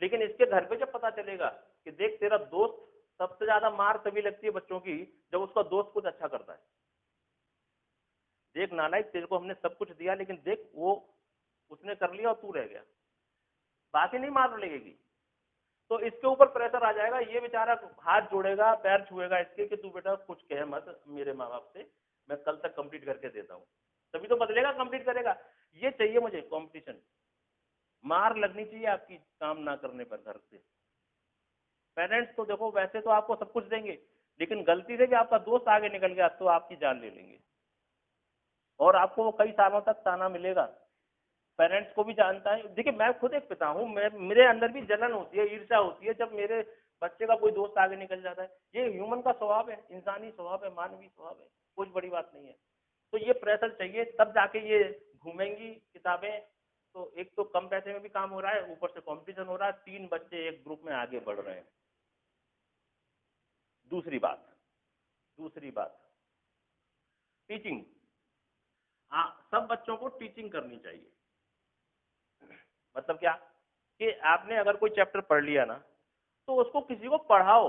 लेकिन इसके घर पे जब पता चलेगा कि देख तेरा दोस्त, सबसे ज्यादा मार तभी लगती है बच्चों की जब उसका दोस्त कुछ अच्छा करता है। देख नालायक, तेरे को हमने सब कुछ दिया लेकिन देख वो उसने कर लिया और तू रह गया, बात ही नहीं मार लगेगी। तो इसके ऊपर प्रेशर आ जाएगा, ये बेचारा हाथ जोड़ेगा, पैर छुएगा इसके कि तू बेटा कुछ कह मत मेरे माँ बाप से, मैं कल तक कंप्लीट करके देता हूँ, तभी तो बदलेगा, कंप्लीट करेगा। ये चाहिए मुझे कंपटीशन, मार लगनी चाहिए आपकी काम ना करने पर घर से। पेरेंट्स तो देखो वैसे तो आपको सब कुछ देंगे, लेकिन गलती से भी आपका दोस्त आगे निकल गया तो आपकी जान ले लेंगे और आपको वो कई सालों तक ताना मिलेगा। पेरेंट्स को भी जानता है, देखिए मैं खुद एक पिता हूँ, मैं मेरे अंदर भी जलन होती है, ईर्ष्या होती है जब मेरे बच्चे का कोई दोस्त आगे निकल जाता है। ये ह्यूमन का स्वभाव है, इंसानी स्वभाव है, मानवीय स्वभाव है, कुछ बड़ी बात नहीं है। तो ये प्रेशर चाहिए तब जाके ये घूमेंगी किताबें। तो एक तो कम पैसे में भी काम हो रहा है, ऊपर से कंपटीशन हो रहा है, 3 बच्चे एक ग्रुप में आगे बढ़ रहे हैं। दूसरी बात टीचिंग। सब बच्चों को टीचिंग करनी चाहिए। मतलब क्या, कि आपने अगर कोई चैप्टर पढ़ लिया ना, तो उसको किसी को पढ़ाओ,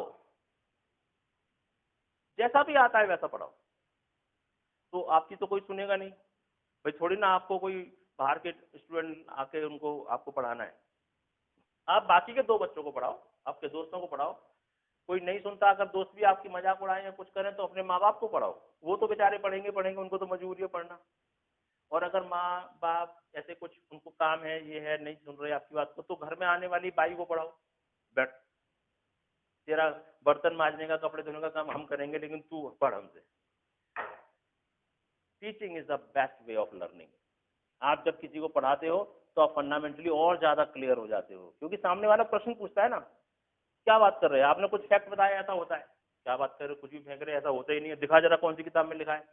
जैसा भी आता है वैसा पढ़ाओ। तो आपकी तो कोई सुनेगा नहीं भाई, थोड़ी ना आपको कोई बाहर के स्टूडेंट आके उनको आपको पढ़ाना है। आप बाकी के 2 बच्चों को पढ़ाओ, आपके दोस्तों को पढ़ाओ। कोई नहीं सुनता, अगर दोस्त भी आपकी मजाक उड़ाए या कुछ करें, तो अपने माँ बाप को पढ़ाओ, वो तो बेचारे पढ़ेंगे, उनको तो मजबूरी है पढ़ना। और अगर माँ बाप ऐसे कुछ उनको काम है, ये है, नहीं सुन रहे आपकी बात को, तो घर में आने वाली बाई को पढ़ाओ, बैठ तेरा बर्तन मांजने का, कपड़े धोने का काम हम करेंगे, लेकिन तू पढ़ हमसे। Teaching is the best way of learning. आप जब किसी को पढ़ाते हो तो आप फंडामेंटली और ज्यादा क्लियर हो जाते हो, क्योंकि सामने वाला प्रश्न पूछता है ना, क्या बात कर रहे हैं, आपने कुछ फैक्ट बताया ऐसा होता है, क्या बात कर रहे हो, कुछ भी फेंक रहे, ऐसा होता ही नहीं है, दिखा जरा कौन सी किताब में लिखा है।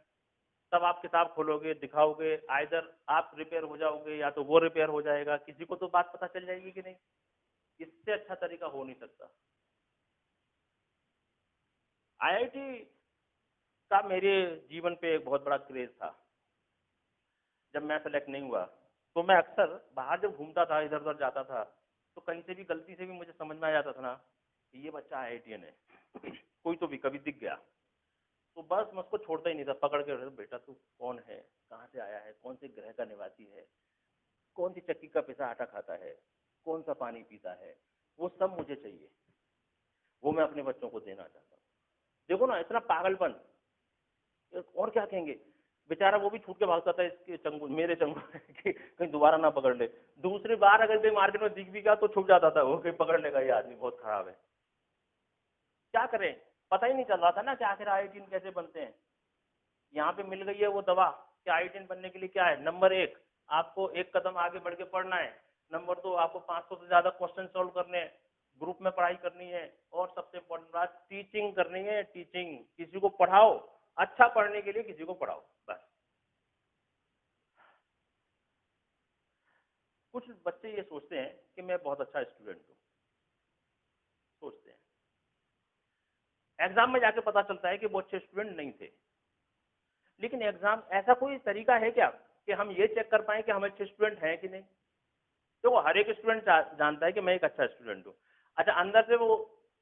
तब आप किताब खोलोगे, दिखाओगे, आइदर आप रिपेयर हो जाओगे या तो वो रिपेयर हो जाएगा, किसी को तो बात पता चल जाएगी कि नहीं। इससे अच्छा तरीका हो नहीं सकता। आईआईटी का मेरे जीवन पे एक बहुत बड़ा क्रेज था। जब मैं सेलेक्ट नहीं हुआ तो मैं अक्सर बाहर जब घूमता था, इधर उधर जाता था, तो कहीं से भी गलती से भी मुझे समझ में आ जाता था ना कि ये बच्चा आईआईटीएन है कोई तो भी कभी दिख गया तो बस मैं उसको छोड़ता ही नहीं था, पकड़ के, "अरे बेटा तू कौन है, कहाँ से आया है, कौन से ग्रह का निवासी है, कौन सी चक्की का पिसा आटा खाता है, कौन सा पानी पीता है, वो सब मुझे चाहिए, वो मैं अपने बच्चों को देना चाहता हूँ।" देखो ना इतना पागलपन, और क्या कहेंगे, बेचारा वो भी छूट के भागता था इसके चंगुल, मेरे चंगुल कि कहीं दोबारा ना पकड़ ले। दूसरी बार अगर कोई मार्केट में दिख भी गया तो छुप जाता था वो, कहीं पकड़ लेगा ये आदमी बहुत खराब है। क्या करें, पता ही नहीं चल रहा था ना कि आखिर आईआईटीएन कैसे बनते हैं। यहाँ पे मिल गई है वो दवा कि आईआईटीएन बनने के लिए क्या है, नंबर 1 आपको एक कदम आगे बढ़ के पढ़ना है, नंबर 2 आपको 500 से ज्यादा क्वेश्चन सॉल्व करने हैं, ग्रुप में पढ़ाई करनी है, और सबसे इम्पोर्टेंट बात टीचिंग करनी है। टीचिंग, किसी को पढ़ाओ, अच्छा पढ़ने के लिए किसी को पढ़ाओ, बस। कुछ बच्चे ये सोचते हैं कि मैं बहुत अच्छा स्टूडेंट हूँ, सोचते हैं, एग्जाम में जाके पता चलता है कि वो अच्छे स्टूडेंट नहीं थे। लेकिन एग्जाम ऐसा कोई तरीका है क्या कि हम ये चेक कर पाए कि हम अच्छे स्टूडेंट हैं कि नहीं? तो हर एक स्टूडेंट जानता है कि मैं एक अच्छा स्टूडेंट हूँ। अच्छा, अंदर से वो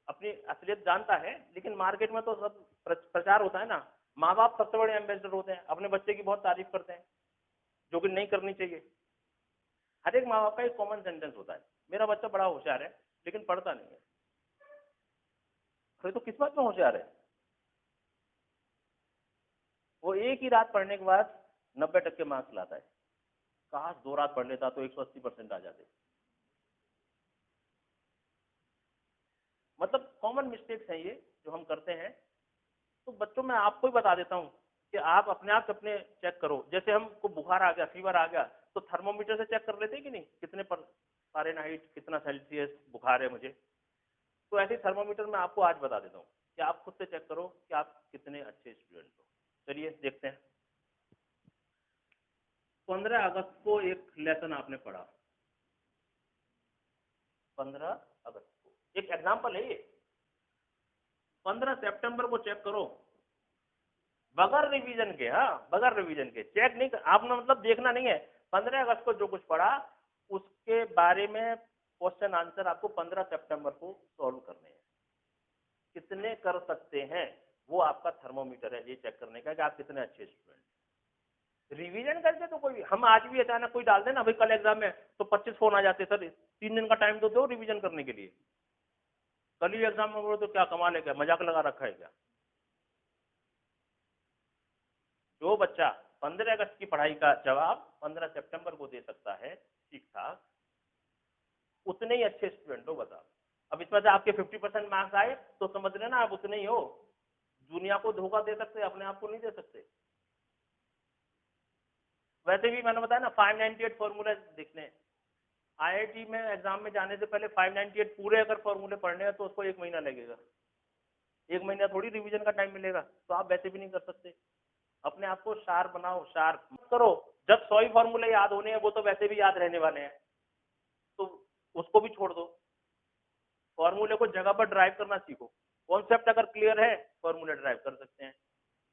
अपनी असलियत जानता है, लेकिन मार्केट में तो सब प्रचार होता है ना। माँ बाप सबसे बड़े एम्बेसडर होते हैं, अपने बच्चे की बहुत तारीफ करते हैं, जो कि नहीं करनी चाहिए। हर एक माँ बाप का एक कॉमन सेंटेंस होता है, मेरा बच्चा बड़ा होशियार है लेकिन पढ़ता नहीं है। अरे तो किस बात में होशियार है? वो एक ही रात पढ़ने के बाद 90% मार्क्स लाता है। काश 2 रात पढ़ लेता तो 180% आ जाते। मतलब कॉमन मिस्टेक्स हैं ये जो हम करते हैं। तो बच्चों में आपको ही बता देता हूँ कि आप अपने आप अपने चेक करो। जैसे हमको बुखार आ गया, फीवर आ गया, तो थर्मोमीटर से चेक कर लेते हैं कि नहीं, कितने पर फारेनहाइट, कितना सेल्सियस बुखार है मुझे। तो ऐसे थर्मोमीटर में आपको आज बता देता हूँ कि आप खुद से चेक करो कि आप कितने अच्छे स्टूडेंट हो। चलिए देखते हैं। 15 अगस्त को एक लेसन आपने पढ़ा, 15 अगस्त को, एक एग्जाम्पल है ये। 15 सितंबर को चेक करो, बगैर रिवीजन के, हाँ बगैर रिवीजन के, चेक नहीं आपने, मतलब देखना नहीं है। 15 अगस्त को जो कुछ पढ़ा उसके बारे में क्वेश्चन आंसर आपको 15 सितंबर को सॉल्व करने हैं। कितने कर सकते हैं, वो आपका थर्मोमीटर है ये चेक करने का कि आप कितने अच्छे स्टूडेंट। रिवीजन करके तो कोई, हम आज भी अचानक कोई डाल देना भाई कल एग्जाम में, तो 25 फोन आ जाते, सर 3 दिन का टाइम तो दो रिवीजन करने के लिए, कल ही एग्जाम में बोलो तो क्या कमाल है, क्या मजाक लगा रखा है क्या? जो बच्चा 15 अगस्त की पढ़ाई का जवाब 15 सितंबर को दे सकता है ठीक ठाक, उतने ही अच्छे स्टूडेंट हो, बताओ। अब इसमें से आपके 50% मार्क्स आए तो समझ लेना आप उतने ही हो। दुनिया को धोखा दे सकते, अपने आप को नहीं दे सकते। वैसे भी मैंने बताया ना 598 फॉर्मूले दिखने, आईआईटी में एग्जाम में जाने से पहले 598 पूरे अगर फॉर्मूले पढ़ने हैं तो उसको 1 महीना लगेगा। 1 महीना थोड़ी रिवीजन का टाइम मिलेगा, तो आप वैसे भी नहीं कर सकते। अपने आप को शार्प बनाओ, शार्प मत करो। जब 100 ही फॉर्मूले याद होने हैं वो तो वैसे भी याद रहने वाले हैं, तो उसको भी छोड़ दो। फॉर्मूले को जगह पर ड्राइव करना सीखो। कॉन्सेप्ट अगर क्लियर है फॉर्मूले ड्राइव कर सकते हैं,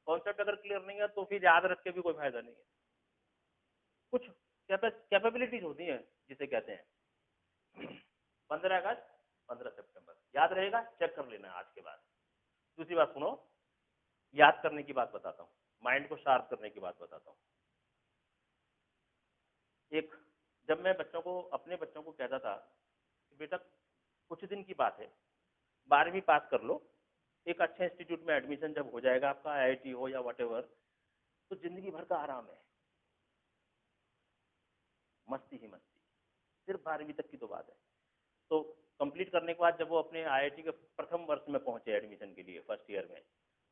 कॉन्सेप्ट अगर क्लियर नहीं है तो फिर याद रख के भी कोई फायदा नहीं है। कुछ कैपेबिलिटीज होती हैं जिसे कहते हैं। 15 अगस्त, 15 सितंबर याद रहेगा, चेक कर लेना आज के बाद। दूसरी बात सुनो, याद करने की बात बताता हूँ, माइंड को शार्प करने की बात बताता हूँ। एक, जब मैं बच्चों को, अपने बच्चों को कहता था कि बेटा कुछ दिन की बात है, 12वीं पास कर लो, एक अच्छे इंस्टीट्यूट में एडमिशन जब हो जाएगा आपका, आईआईटी हो या व्हाटएवर, तो जिंदगी भर का आराम है, मस्ती ही मस्ती। सिर्फ 12वीं तक की तो बात है। तो कंप्लीट करने के बाद जब वो अपने आईआईटी के प्रथम वर्ष में पहुंचे एडमिशन के लिए, फर्स्ट ईयर में,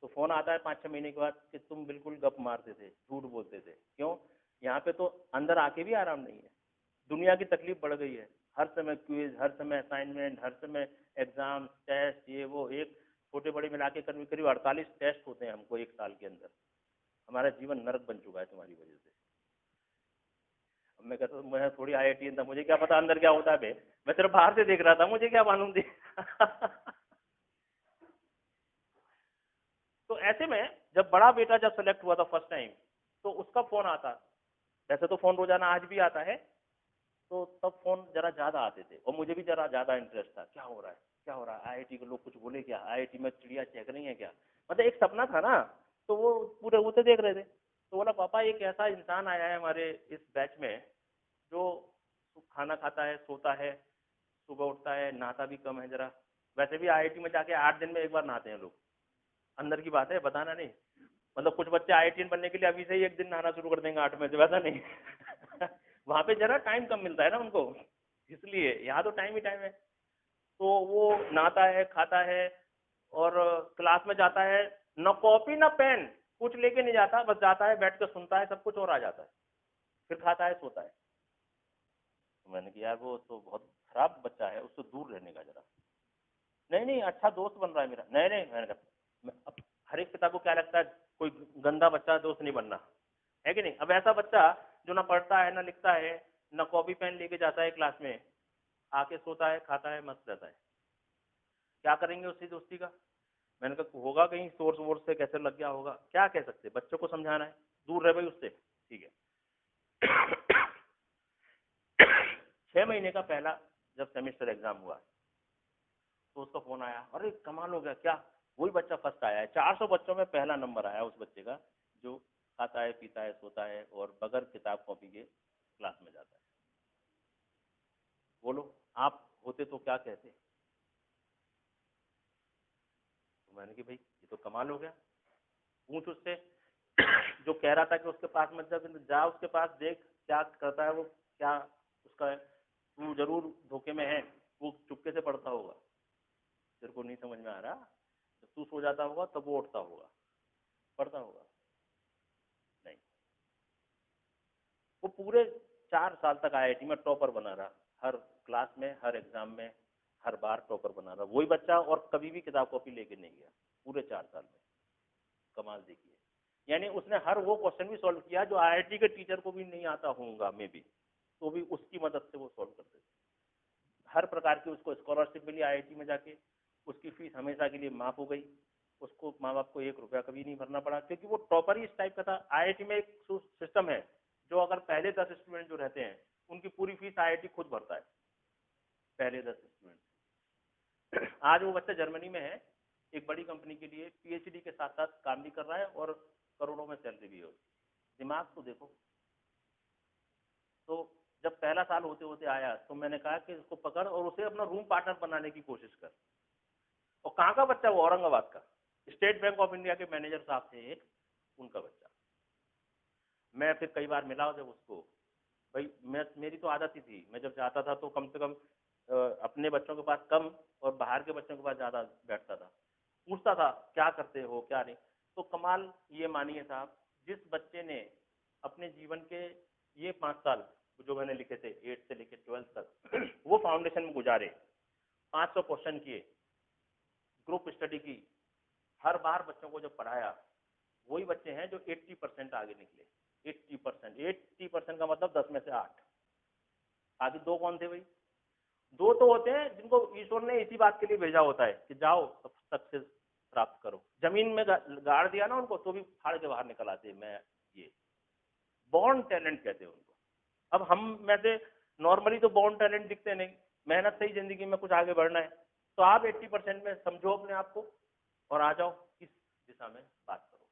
तो फोन आता है 5-6 महीने के बाद कि तुम बिल्कुल गप मारते थे, झूठ बोलते थे। क्यों? यहाँ पे तो अंदर आके भी आराम नहीं है, दुनिया की तकलीफ बढ़ गई है। हर समय क्विज, हर समय असाइनमेंट, हर समय एग्जाम, टेस्ट, ये वो, एक छोटे बड़े मिला के करीब करीब 48 टेस्ट होते हैं हमको एक साल के अंदर। हमारा जीवन नरक बन चुका है तुम्हारी वजह से। अब मैं कहता हूँ मैं थोड़ी आईआईटी था, मुझे क्या पता अंदर क्या होता है बे? मैं सिर्फ बाहर से देख रहा था, मुझे क्या मालूम थी। तो ऐसे में जब बड़ा बेटा जब सेलेक्ट हुआ था फर्स्ट टाइम, तो उसका फोन आता, वैसे तो फोन रोजाना आज भी आता है, तो तब फोन जरा ज्यादा आते थे और मुझे भी जरा ज्यादा इंटरेस्ट था, क्या हो रहा है क्या हो रहा है, आईआईटी के लोग कुछ बोले क्या, आईआईटी में चिड़िया चहक रही है क्या, मतलब एक सपना था ना। तो वो पूरे उसे देख रहे थे, तो बोला पापा एक ऐसा इंसान आया है हमारे इस बैच में जो खाना खाता है, सोता है, सुबह उठता है, नहाता भी कम है जरा, वैसे भी आईआईटी में जाके 8 दिन में एक बार नहाते हैं लोग, अंदर की बात है, बताना नहीं, मतलब कुछ बच्चे आईआईटीएन बनने के लिए अभी से ही एक दिन नहाना शुरू कर देंगे 8 में से, वैसा नहीं वहां पे जरा टाइम कम मिलता है ना उनको, इसलिए यहाँ तो टाइम ही टाइम है। तो वो नहाता है, खाता है, और क्लास में जाता है, न कॉपी न पेन, कुछ लेके नहीं जाता, बस जाता है, बैठ कर सुनता है सब कुछ और आ जाता है, फिर खाता है, सोता है। तो मैंने कहा यार वो तो बहुत खराब बच्चा है, उससे दूर रहने का जरा। नहीं नहीं अच्छा दोस्त बन रहा है मेरा, नहीं नहीं, मैंने कहा अब हर एक पिता को क्या लगता है, कोई गंदा बच्चा दोस्त नहीं बनना है कि नहीं। अब ऐसा बच्चा जो ना पढ़ता है ना लिखता है, ना कॉपी पेन लेके जाता है क्लास में, आके सोता है, खाता है, मस्त रहता है, क्या करेंगे उसकी दोस्ती का। मैंने कहा होगा कहीं सोर्स वोर्स से कैसे लग गया होगा, क्या कह सकते, बच्चों को समझाना है, दूर रहे भाई उससे, ठीक है 6 महीने का पहला जब सेमेस्टर एग्जाम हुआ, तो उसका फोन आया, अरे कमाल हो गया, क्या, वही बच्चा फर्स्ट आया है, 400 बच्चों में पहला नंबर आया उस बच्चे का, जो खाता है, पीता है, सोता है और बगैर किताब कॉपी के क्लास में जाता है। बोलो आप होते तो क्या कहते। तो मैंने कि भाई ये तो कमाल हो गया, पूछ उससे जो कह रहा था कि उसके पास मत जा, जा उसके पास, देख क्या करता है वो, क्या उसका है, तू जरूर धोखे में है, वो चुपके से पढ़ता होगा, तेरे को नहीं समझ में आ रहा, जब तू सो जाता होगा तब वो उठता होगा, पढ़ता होगा नहीं। वो पूरे 4 साल तक आईआईटी में टॉपर बना रहा, हर क्लास में, हर एग्जाम में, हर बार टॉपर बना रहा वही बच्चा, और कभी भी किताब कॉपी लेके नहीं गया पूरे 4 साल में। कमाल देखिए, यानी उसने हर वो क्वेश्चन भी सॉल्व किया जो आईआईटी के टीचर को भी नहीं आता होगा मे बी, तो भी उसकी मदद से वो सॉल्व करते थे। हर प्रकार की उसको स्कॉलरशिप मिली आईआईटी में जाके, उसकी फीस हमेशा के लिए माफ हो गई, उसको माँ बाप को 1 रुपया कभी नहीं भरना पड़ा, क्योंकि वो टॉपर ही इस टाइप का था। आईआईटी में एक सिस्टम है, जो अगर पहले 10 स्टूडेंट जो रहते हैं उनकी पूरी फीस आईआईटी खुद भरता है, पहले 10 स्टूडेंट। आज वो बच्चा जर्मनी में है, एक बड़ी कंपनी के लिए पीएचडी के साथ साथ काम भी कर रहा है और करोड़ों में सैलरी भी है उसकी। दिमाग तो देखो। तो जब पहला साल होते होते आया तो मैंने कहा कि इसको पकड़ और उसे अपना रूम पार्टनर बनाने की कोशिश कर। और कहाँ का बच्चा, वो औरंगाबाद का, स्टेट बैंक ऑफ इंडिया के मैनेजर साहब थे एक, उनका बच्चा। मैं फिर कई बार मिला जब उसको, भाई मेरी तो आदत ही थी, मैं जब जाता था तो कम से कम अपने बच्चों के पास कम और बाहर के बच्चों के पास ज्यादा बैठता था, पूछता था क्या करते हो क्या नहीं। तो कमाल ये मानिए साहब, जिस बच्चे ने अपने जीवन के ये 5 साल जो मैंने लिखे थे 8 से लेकर 12 तक वो फाउंडेशन में गुजारे, 500 क्वेश्चन किए, ग्रुप स्टडी की, हर बार बच्चों को जब पढ़ाया, वही बच्चे हैं जो 80% आगे निकले। 80% का मतलब 10 में से 8। आगे 2 कौन थे भाई? 2 तो होते हैं जिनको ईश्वर ने इसी बात के लिए भेजा होता है कि जाओ सक्सेस प्राप्त करो। जमीन में गाड़ दिया ना उनको तो भी फाड़ के बाहर निकल आते हैं। मैं ये बॉर्न टैलेंट कहते हैं उनको। अब हम में से नॉर्मली तो बॉर्न टैलेंट दिखते नहीं, मेहनत से ही जिंदगी में कुछ आगे बढ़ना है। तो आप 80% में समझो अपने आप को और आ जाओ इस दिशा में बात करो।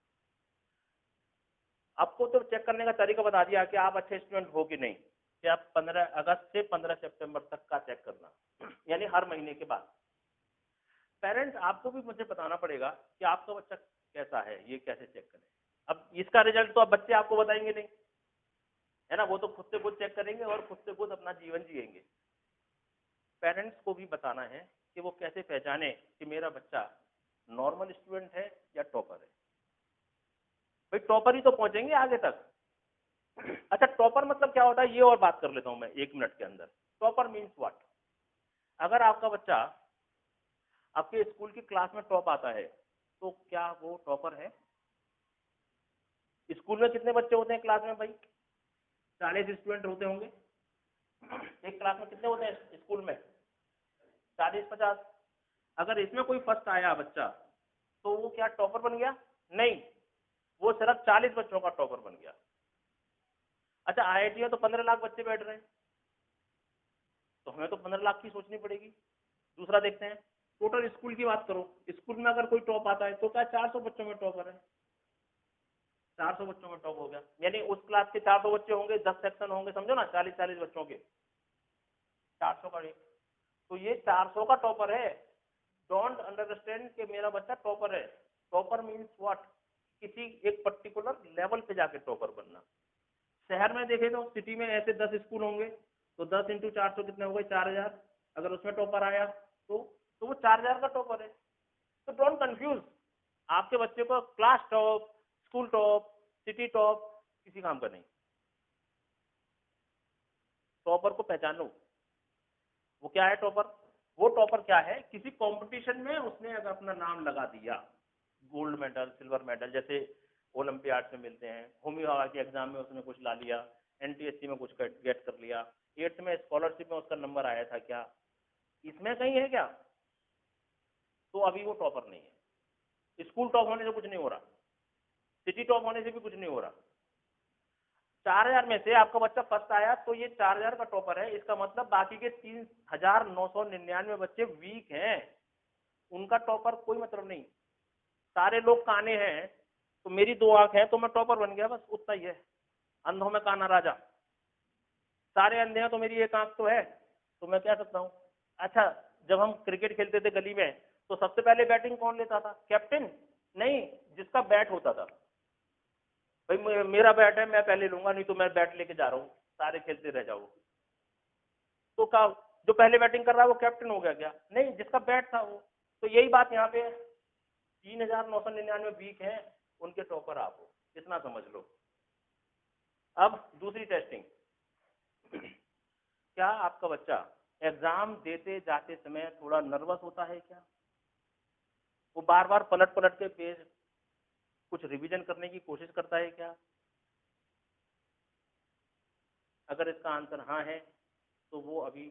आपको तो चेक करने का तरीका बता दिया कि आप अच्छे स्टूडेंट हो कि नहीं, कि आप 15 अगस्त से 15 सितंबर तक का चेक करना, यानी हर महीने के बाद। पेरेंट्स आपको भी मुझे बताना पड़ेगा कि आपका बच्चा कैसा है, ये कैसे चेक करें। अब इसका रिजल्ट तो अब बच्चे आपको बताएंगे नहीं, है ना, वो तो खुद से खुद चेक करेंगे और खुद से खुद अपना जीवन जिएंगे। पेरेंट्स को भी बताना है कि वो कैसे पहचाने कि मेरा बच्चा नॉर्मल स्टूडेंट है या टॉपर है। भाई टॉपर ही तो पहुंचेंगे आगे तक। अच्छा टॉपर मतलब क्या होता है ये और बात कर लेता हूं मैं 1 मिनट के अंदर। Topper means what? अगर आपका बच्चा आपके स्कूल की क्लास में टॉप आता है तो क्या वो टॉपर है? स्कूल में कितने बच्चे होते हैं क्लास में भाई? 40 स्टूडेंट होते होंगे। एक क्लास में कितने होते हैं स्कूल में? 40-50। अगर इसमें कोई फर्स्ट आया बच्चा तो वो क्या टॉपर बन गया? नहीं, वो सिर्फ 40 बच्चों का टॉपर बन गया। अच्छा, IIT में तो 15 लाख बच्चे बैठ रहे हैं, तो हमें तो 15 लाख की सोचनी पड़ेगी। दूसरा देखते हैं, टोटल स्कूल की बात करो, स्कूल में अगर कोई टॉप आता है तो क्या 400 बच्चों में टॉपर है, 400 बच्चों में टॉप हो गया, यानी उस क्लास के 400 बच्चे होंगे, 10 सेक्शन होंगे, समझो ना, 40-40 बच्चों के 400 का एक, तो ये 400 का टॉपर है। डोंट अंडरस्टैंड कि मेरा बच्चा टॉपर है। टॉपर मीन्स व्हाट, किसी एक पर्टिकुलर लेवल पे जाके टॉपर बनना। शहर में देखें तो सिटी में ऐसे 10 स्कूल होंगे, तो 10 इंटू 400 कितने हो गए, 4000। अगर उसमें टॉपर आया तो वो 4000 का टॉपर है। तो डोंट कंफ्यूज, आपके बच्चे को class top, school top, city top किसी काम का नहीं। टॉपर को पहचानो, वो क्या है टॉपर। वो टॉपर क्या है, किसी कंपटीशन में उसने अगर अपना नाम लगा दिया, गोल्ड मेडल, सिल्वर मेडल, जैसे ओलंपियाड में मिलते हैं, होम्योपैथी के एग्जाम में उसने कुछ ला लिया, NTSC में कुछ गेट कर लिया, 8th में स्कॉलरशिप में उसका नंबर आया था, क्या इसमें कहीं है क्या, तो अभी वो टॉपर नहीं है। स्कूल टॉप होने से कुछ नहीं हो रहा, सिटी टॉप होने से भी कुछ नहीं हो रहा। 4000 में से आपका बच्चा फर्स्ट आया तो ये 4000 का टॉपर है, इसका मतलब बाकी के 3999 बच्चे वीक हैं, उनका टॉपर कोई मतलब नहीं। सारे लोग काने हैं तो मेरी 2 आंख है तो मैं टॉपर बन गया, बस उतना ही है। अंधों में काना राजा, सारे अंधे हैं तो मेरी एक आंख तो है, तो मैं कह सकता हूँ। अच्छा, जब हम क्रिकेट खेलते थे गली में तो सबसे पहले बैटिंग कौन लेता था, कैप्टन नहीं, जिसका बैट होता था। भाई मेरा बैट है, मैं पहले लूंगा, नहीं तो मैं बैट लेके जा रहा हूँ, सारे खेलते रह जाओ। तो क्या जो पहले बैटिंग कर रहा है वो कैप्टन हो गया क्या, नहीं, जिसका बैट था वो। तो यही बात यहाँ पे 3999 वीक हैं, उनके टॉपर आप हो, इतना समझ लो। अब दूसरी टेस्टिंग, क्या आपका बच्चा एग्जाम देते जाते समय थोड़ा नर्वस होता है क्या, वो बार बार पलट पलट के पेज कुछ रिवीजन करने की कोशिश करता है क्या। अगर इसका आंसर हाँ है तो वो अभी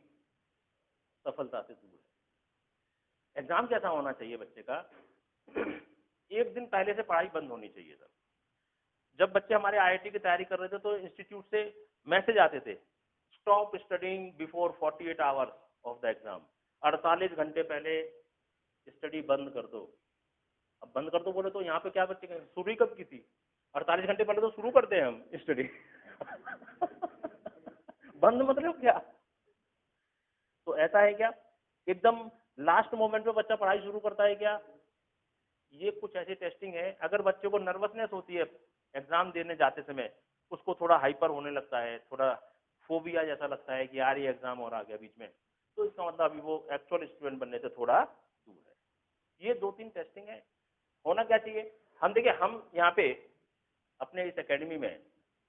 सफलता से दूर है। एग्जाम कैसा होना चाहिए बच्चे का, एक दिन पहले से पढ़ाई बंद होनी चाहिए सर। जब बच्चे हमारे IIT की तैयारी कर रहे थे तो इंस्टीट्यूट से मैसेज आते थे, stop studying before 48 hours of the exam, 48 घंटे पहले स्टडी बंद कर दो। अब बंद कर दो बोले तो यहाँ पे क्या बच्चे शुरू ही कब की थी, 48 घंटे पहले तो शुरू करते हैं हम स्टडी। बंद मतलब क्या, तो ऐसा है क्या, एकदम लास्ट मोमेंट पे बच्चा पढ़ाई शुरू करता है क्या। ये कुछ ऐसी टेस्टिंग है, अगर बच्चे को नर्वसनेस होती है एग्जाम देने जाते समय, उसको थोड़ा हाइपर होने लगता है, थोड़ा फोबिया जैसा लगता है कि यार ये एग्जाम और आ गया बीच में, तो इसका मतलब अभी वो एक्चुअल स्टूडेंट बनने से थोड़ा दूर है। ये 2-3 टेस्टिंग है। होना क्या चाहिए, हम देखिए, हम यहाँ पे अपने इस एकेडमी में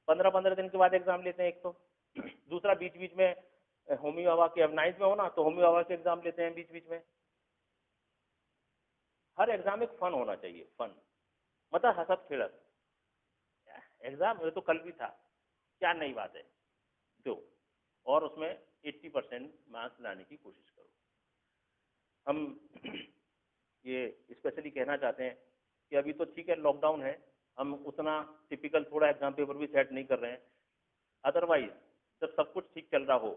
15-15 दिन के बाद एग्जाम लेते हैं एक तो, दूसरा बीच बीच में होम्यो हवा के, अब 9th में हो ना तो होम्यो हवा के एग्जाम लेते हैं बीच बीच में। हर एग्जाम एक फन होना चाहिए, फन मतलब हंसत खेलत। एग्जाम में तो कल भी था, क्या नई बात है दो, और उसमें 80% मार्क्स लाने की कोशिश करो। हम ये स्पेशली कहना चाहते हैं कि अभी तो ठीक है लॉकडाउन है, हम उतना टिपिकल थोड़ा एग्जाम पेपर भी सेट नहीं कर रहे हैं। अदरवाइज जब सब कुछ ठीक चल रहा हो,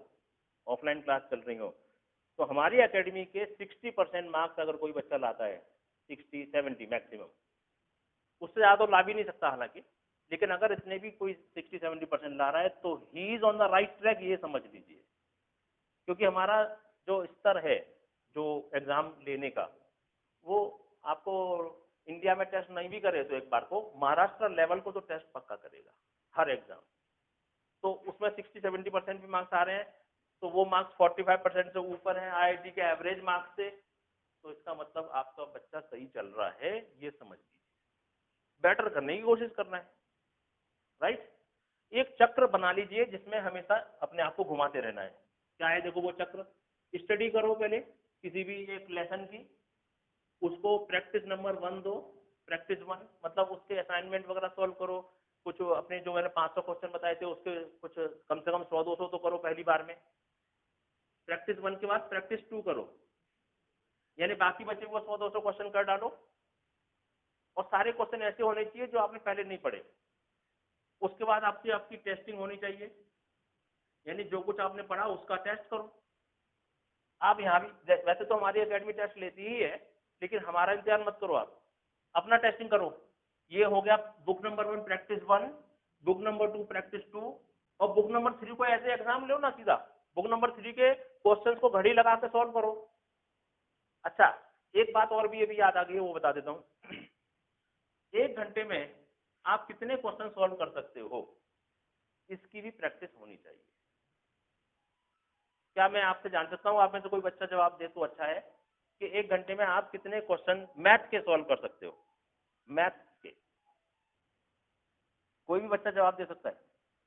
ऑफलाइन क्लास चल रही हो, तो हमारी एकेडमी के 60% मार्क्स अगर कोई बच्चा लाता है, 60-70 मैक्सिमम, उससे ज़्यादा तो ला भी नहीं सकता हालांकि, लेकिन अगर इसने भी कोई 60-70% ला रहा है तो he is on the right track, ये समझ लीजिए। क्योंकि हमारा जो स्तर है जो एग्जाम लेने का, वो आपको इंडिया में टेस्ट नहीं भी करे तो एक बार को महाराष्ट्र लेवल को तो टेस्ट पक्का करेगा हर एग्जाम। तो उसमें 60-70% भी मार्क्स आ रहे हैं, तो वो मार्क्स 45% से ऊपर है IIT के एवरेज मार्क्स से, तो इसका मतलब आपका बच्चा सही चल रहा है, ये समझ लीजिए। बेटर करने की कोशिश करना है, राइट। एक चक्र बना लीजिए जिसमें हमेशा अपने आप को घुमाते रहना है। क्या है, देखो वो चक्र, स्टडी करो पहले किसी भी एक लेसन की, उसको प्रैक्टिस नंबर 1 दो, प्रैक्टिस 1 मतलब उसके असाइनमेंट वगैरह सॉल्व करो, कुछ अपने जो मैंने 500 क्वेश्चन बताए थे उसके कुछ कम से कम 100-200 तो करो पहली बार में। प्रैक्टिस 1 के बाद प्रैक्टिस 2 करो, यानी बाकी बचे हुए 100-200 क्वेश्चन कर डालो, और सारे क्वेश्चन ऐसे होने चाहिए जो आपने पहले नहीं पढ़े। उसके बाद आपकी आपकी टेस्टिंग होनी चाहिए, यानी जो कुछ आपने पढ़ा उसका टेस्ट करो। आप यहाँ भी वैसे तो हमारी एकेडमी टेस्ट लेती ही है, लेकिन हमारा इंतजार मत करो, आप अपना टेस्टिंग करो। ये हो गया book number 1 practice 1, book number 2 practice 2, और बुक नंबर 3 को ऐसे एग्जाम लो ना सीधा, बुक नंबर 3 के क्वेश्चंस को घड़ी लगा के सॉल्व करो। अच्छा, एक बात और भी अभी याद आ गई है, वो बता देता हूँ। 1 घंटे में आप कितने क्वेश्चन सॉल्व कर सकते हो, इसकी भी प्रैक्टिस होनी चाहिए। क्या मैं आपसे जान सकता हूँ, आप में से कोई बच्चा जवाब दे तो अच्छा है, कि 1 घंटे में आप कितने क्वेश्चन मैथ के सॉल्व कर सकते हो? मैथ के कोई भी बच्चा जवाब दे सकता है,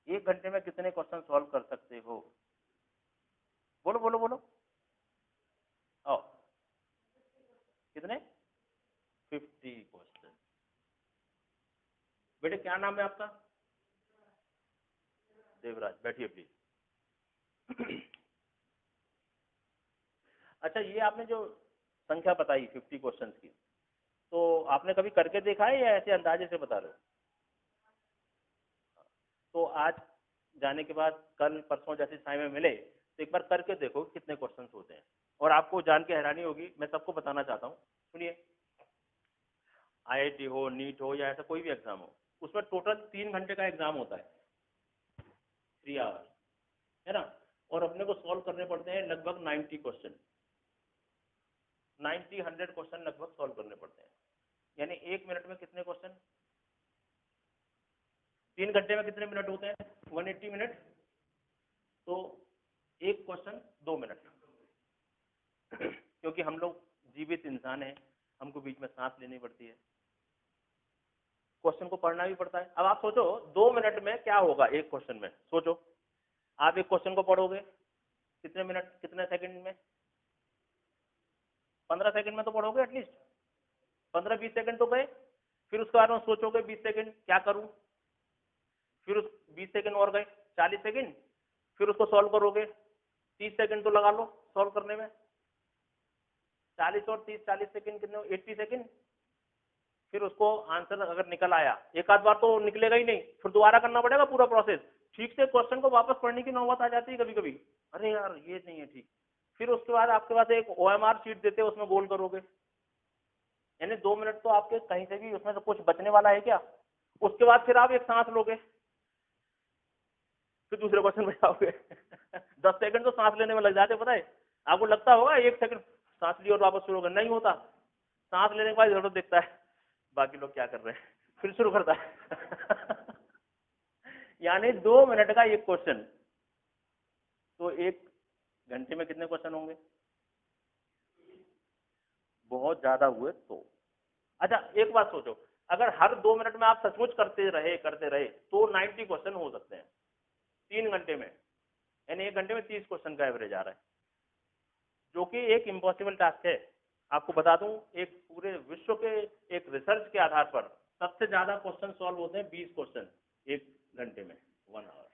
1 घंटे में कितने क्वेश्चन सॉल्व कर सकते हो? बोलो बोलो बोलो। आओ, कितने? 50 क्वेश्चन। बेटे क्या नाम है आपका? देवराज, बैठिए प्लीज। अच्छा, ये आपने जो संख्या बताई 50 क्वेश्चंस की, तो आपने कभी करके देखा है या ऐसे अंदाजे से बता रहे हो? तो आज जाने के बाद कल परसों जैसे टाइम में मिले तो एक बार करके देखो कितने क्वेश्चंस होते हैं, और आपको जान के हैरानी होगी। मैं सबको बताना चाहता हूँ, सुनिए। आईआईटी हो, नीट हो, या ऐसा कोई भी एग्जाम हो, उसमें टोटल 3 घंटे का एग्जाम होता है, 3 आवर्स, है ना। और अपने को सॉल्व करने पड़ते हैं लगभग 90 क्वेश्चन, 90-100 क्वेश्चन लगभग सॉल्व करने पड़ते हैं। यानी 1 मिनट में कितने क्वेश्चन? 3 घंटे में कितने मिनट होते हैं? 180 मिनट। तो एक क्वेश्चन 2 मिनट। क्योंकि हम लोग जीवित इंसान हैं, हमको बीच में सांस लेनी पड़ती है, क्वेश्चन को पढ़ना भी पड़ता है। अब आप सोचो 2 मिनट में क्या होगा, एक क्वेश्चन में सोचो। आप एक क्वेश्चन को पढ़ोगे कितने मिनट, कितने सेकंड में? 15 सेकंड में तो पढ़ोगे एटलीस्ट, 15-20 सेकंड तो गए। फिर उसके बाद में सोचोगे 20 सेकंड क्या करूं, फिर उस 20 सेकंड और गए, 40 सेकंड। फिर उसको सॉल्व करोगे, 30 सेकंड तो लगा लो सॉल्व करने में। 40 और 30, 40 सेकंड कितने? 80 सेकंड। फिर उसको आंसर अगर निकल आया, एक आध बार तो निकलेगा ही नहीं, फिर दोबारा करना पड़ेगा पूरा प्रोसेस। ठीक से क्वेश्चन को वापस पढ़ने की नौबत आ जाती है कभी कभी, अरे यार ये नहीं है ठीक। फिर उसके बाद आपके पास एक OMR शीट देते हैं, उसमें गोल करोगे। यानी 2 मिनट तो आपके कहीं से भी उसमें से कुछ बचने वाला है क्या? उसके बाद फिर आप एक सांस लोगे, फिर दूसरे क्वेश्चन में जाओगे। 10 सेकंड तो सांस लेने में लग जाते, पता है आपको? लगता होगा 1 सेकंड सांस लिया और वापस शुरू कर, नहीं होता। सांस लेने के बाद जरूरत दिखता है बाकी लोग क्या कर रहे हैं, फिर शुरू करता है। यानी 2 मिनट का एक क्वेश्चन, तो 1 घंटे में कितने क्वेश्चन होंगे? बहुत ज्यादा हुए तो। अच्छा, एक बात सोचो, अगर हर 2 मिनट में आप सचमुच करते रहे तो 90 क्वेश्चन हो सकते हैं 3 घंटे में। यानी 1 घंटे में 30 क्वेश्चन का एवरेज आ रहा है, जो कि एक इम्पॉसिबल टास्क है। आपको बता दूं, एक पूरे विश्व के एक रिसर्च के आधार पर सबसे ज्यादा क्वेश्चन सॉल्व होते हैं 20 क्वेश्चन 1 घंटे में, 1 आवर,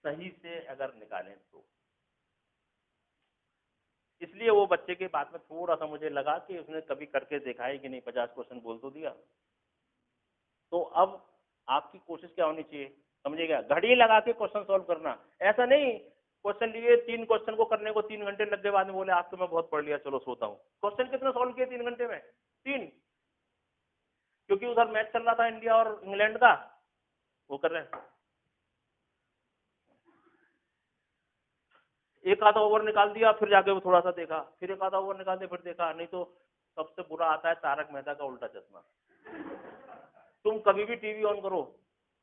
सही से अगर निकालें तो। इसलिए वो बच्चे के बात में थोड़ा सा मुझे लगा कि उसने कभी करके देखा है कि नहीं, 50 क्वेश्चन बोल तो दिया। तो अब आपकी कोशिश क्या होनी चाहिए, समझिएगा? घड़ी लगा के क्वेश्चन सॉल्व करना। ऐसा नहीं क्वेश्चन लिए, 3 क्वेश्चन को करने को 3 घंटे लग गए, बाद में बोले आज तो मैं बहुत पढ़ लिया चलो सोता हूँ। क्वेश्चन कितने सॉल्व किए 3 घंटे में? 3। क्योंकि उधर मैच चल रहा था इंडिया और इंग्लैंड का, वो कर रहे हैं। एक आधा ओवर निकाल दिया, फिर जाके वो थोड़ा सा देखा, फिर एक आधा ओवर निकाल दिया, फिर देखा। नहीं तो सबसे बुरा आता है तारक मेहता का उल्टा चश्मा। तुम कभी भी टीवी ऑन करो,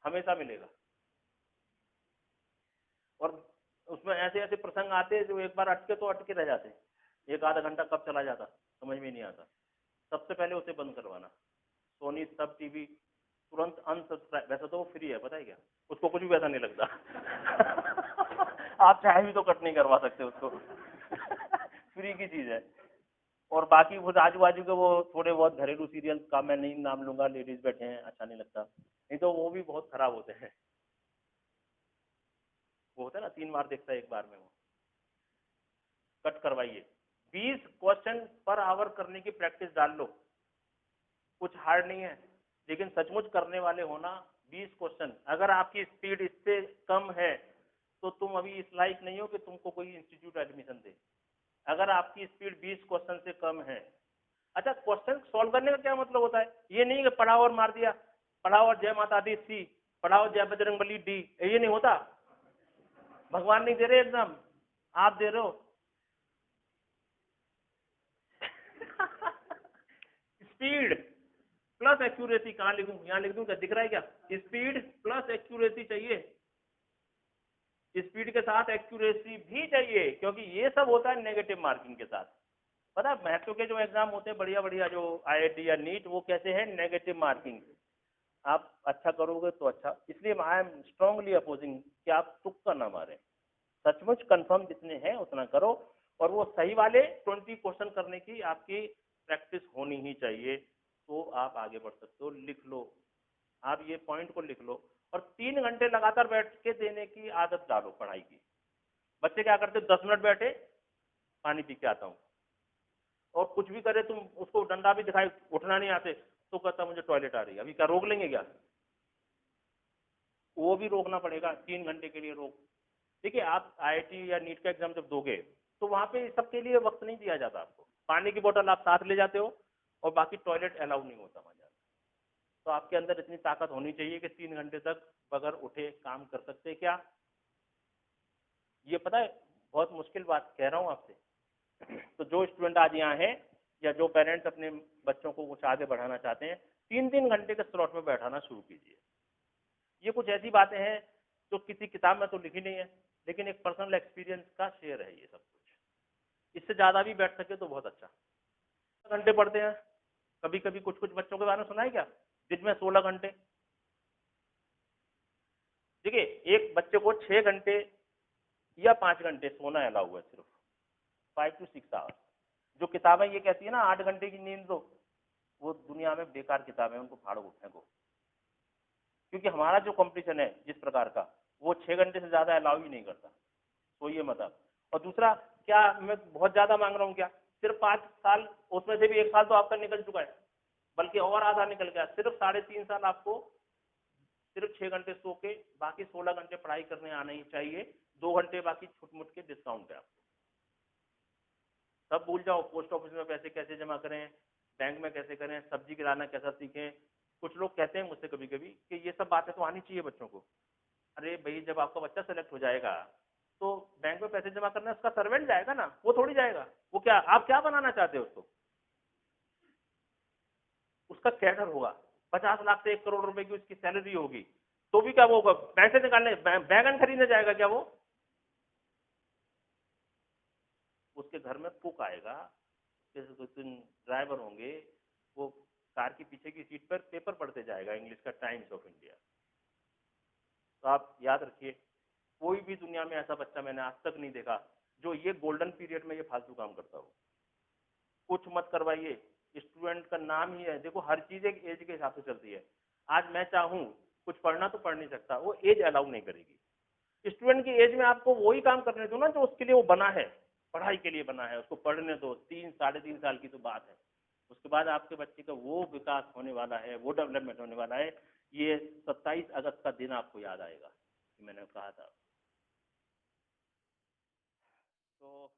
हमेशा मिलेगा। और उसमें ऐसे ऐसे प्रसंग आते हैं जो एक बार अटके तो अटके रह जाते, एक आधा घंटा कब चला जाता समझ में नहीं आता। सबसे पहले उसे बंद करवाना। सोनी सब टीवी तुरंत अनसब्सक्राइब, वैसे तो वो फ्री है पता है क्या, उसको कुछ भी पैसा नहीं लगता। आप चाहे भी तो कट नहीं करवा सकते उसको। फ्री की चीज है। और बाकी वो आजू बाजू के वो थोड़े बहुत घरेलू सीरियल का मैं नहीं नाम लूंगा, लेडीज बैठे हैं अच्छा नहीं लगता, नहीं तो वो भी बहुत खराब होते हैं। वो होता है ना 3 बार देखता है एक बार में, वो कट करवाइए। 20 क्वेश्चन पर आवर करने की प्रैक्टिस डाल लो। कुछ हार्ड नहीं है, लेकिन सचमुच करने वाले होना। 20 क्वेश्चन, अगर आपकी स्पीड इससे कम है तो तुम अभी इस लायक नहीं हो कि तुमको कोई इंस्टीट्यूट एडमिशन दे। अगर आपकी स्पीड 20 क्वेश्चन से कम है, अच्छा क्वेश्चन सॉल्व करने का क्या मतलब होता है? ये नहीं कि पढ़ा और मार दिया, पढ़ाओ और जय माता दी सी, पढ़ाओ जय बजरंगबली डी, ये नहीं होता। भगवान नहीं दे रहे एग्जाम, आप दे रहे हो। स्पीड प्लस एक्यूरेसी, कहाँ लिखूं? यहाँ लिख दूं क्या? दिख रहा है क्या? स्पीड प्लस एक्यूरेसी चाहिए, स्पीड के साथ एक्यूरेसी भी चाहिए, क्योंकि ये सब होता है नेगेटिव मार्किंग के साथ। पता है महत्व के जो एग्जाम होते हैं बढ़िया बढ़िया, जो आईआईटी या नीट, वो कैसे है? Negative marking. आप अच्छा करोगे तो अच्छा, इसलिए आई एम स्ट्रांगली अपोजिंग कि आप तुक्का ना मारें, सचमुच कंफर्म जितने हैं उतना करो, और वो सही वाले 20 क्वेश्चन करने की आपकी प्रैक्टिस होनी ही चाहिए, तो आप आगे बढ़ सकते हो। लिख लो, आप ये पॉइंट को लिख लो, और 3 घंटे लगातार बैठ के देने की आदत डालो पढ़ाई की। बच्चे क्या करते? 10 मिनट बैठे, पानी पी के आता हूँ, और कुछ भी करे, तुम उसको डंडा भी दिखाए, उठना नहीं आते, तो कहता मुझे टॉयलेट आ रही है। अभी क्या रोक लेंगे क्या? वो भी रोकना पड़ेगा, 3 घंटे के लिए रोक। देखिए आप आईआईटी या नीट का एग्जाम जब दोगे तो वहां पे सबके लिए वक्त नहीं दिया जाता आपको। पानी की बोतल आप साथ ले जाते हो, और बाकी टॉयलेट अलाउ नहीं होता वहां जाकर। तो आपके अंदर इतनी ताकत होनी चाहिए कि 3 घंटे तक बगैर उठे काम कर सकते। क्या ये पता है? बहुत मुश्किल बात कह रहा हूँ आपसे। तो जो स्टूडेंट आज यहाँ है, या जो पेरेंट्स अपने बच्चों को कुछ आगे बढ़ाना चाहते हैं, 3-3 घंटे के स्लॉट में बैठाना शुरू कीजिए। ये कुछ ऐसी बातें हैं जो किसी किताब में तो लिखी नहीं है, लेकिन एक पर्सनल एक्सपीरियंस का शेयर है ये सब कुछ। इससे ज्यादा भी बैठ सके तो बहुत अच्छा। घंटे पढ़ते हैं, कभी कभी कुछ कुछ बच्चों के बारे में सुना है क्या? दिन में 16 घंटे। देखिए एक बच्चे को 6 घंटे या 5 घंटे सोना अलाउ हुआ है, सिर्फ 5 to 6 आवर्स। जो किताबें ये कहती है ना 8 घंटे की नींद दो, वो दुनिया में बेकार किताबें, उनको फाड़ो फेंको। क्योंकि हमारा जो कंपटीशन है जिस प्रकार का, वो 6 घंटे से ज्यादा अलाउ ही नहीं करता, तो ये मतलब। और दूसरा, क्या मैं बहुत ज्यादा मांग रहा हूँ क्या? सिर्फ 5 साल, उसमें से भी 1 साल तो आपका निकल चुका है, बल्कि और आधा निकल गया। सिर्फ 3.5 साल आपको सिर्फ 6 घंटे सो के बाकी 16 घंटे पढ़ाई करने आना ही चाहिए। 2 घंटे बाकी छुटमुट के डिस्काउंट है आपको। सब भूल जाओ, पोस्ट ऑफिस में पैसे कैसे जमा करें, बैंक में कैसे करें, सब्जी गिराना कैसा सीखें। कुछ लोग कहते हैं मुझसे कभी कभी कि ये सब बातें तो आनी चाहिए बच्चों को। अरे भाई, जब आपका बच्चा सेलेक्ट हो जाएगा तो बैंक में पैसे जमा करना उसका सर्वेंट जाएगा ना, वो थोड़ी जाएगा। वो क्या, आप क्या बनाना चाहते हो उसको? उसका कैडर होगा, 50 लाख से 1 करोड़ रुपए की उसकी सैलरी होगी, तो भी क्या वो होगा? पैसे निकालने बैगन खरीदने जाएगा क्या वो? उसके घर में कुक आएगा, जैसे 2-3 ड्राइवर होंगे, वो कार की पीछे की सीट पर पेपर पढ़ते जाएगा इंग्लिश का, टाइम्स ऑफ इंडिया। तो आप याद रखिए, कोई भी दुनिया में ऐसा बच्चा मैंने आज तक नहीं देखा जो ये गोल्डन पीरियड में ये फालतू काम करता हो। कुछ मत करवाइए, स्टूडेंट का नाम ही है। देखो हर चीज एक एज के हिसाब से चलती है। आज मैं चाहूँ कुछ पढ़ना तो पढ़ नहीं सकता, वो एज अलाउ नहीं करेगी। स्टूडेंट की एज में आपको वही काम करने दो ना जो उसके लिए वो बना है, पढ़ाई के लिए बना है, उसको पढ़ने दो। 3-3.5 साल की तो बात है, उसके बाद आपके बच्चे का वो विकास होने वाला है, वो डेवलपमेंट होने वाला है। ये 27 अगस्त का दिन आपको याद आएगा कि मैंने कहा था। तो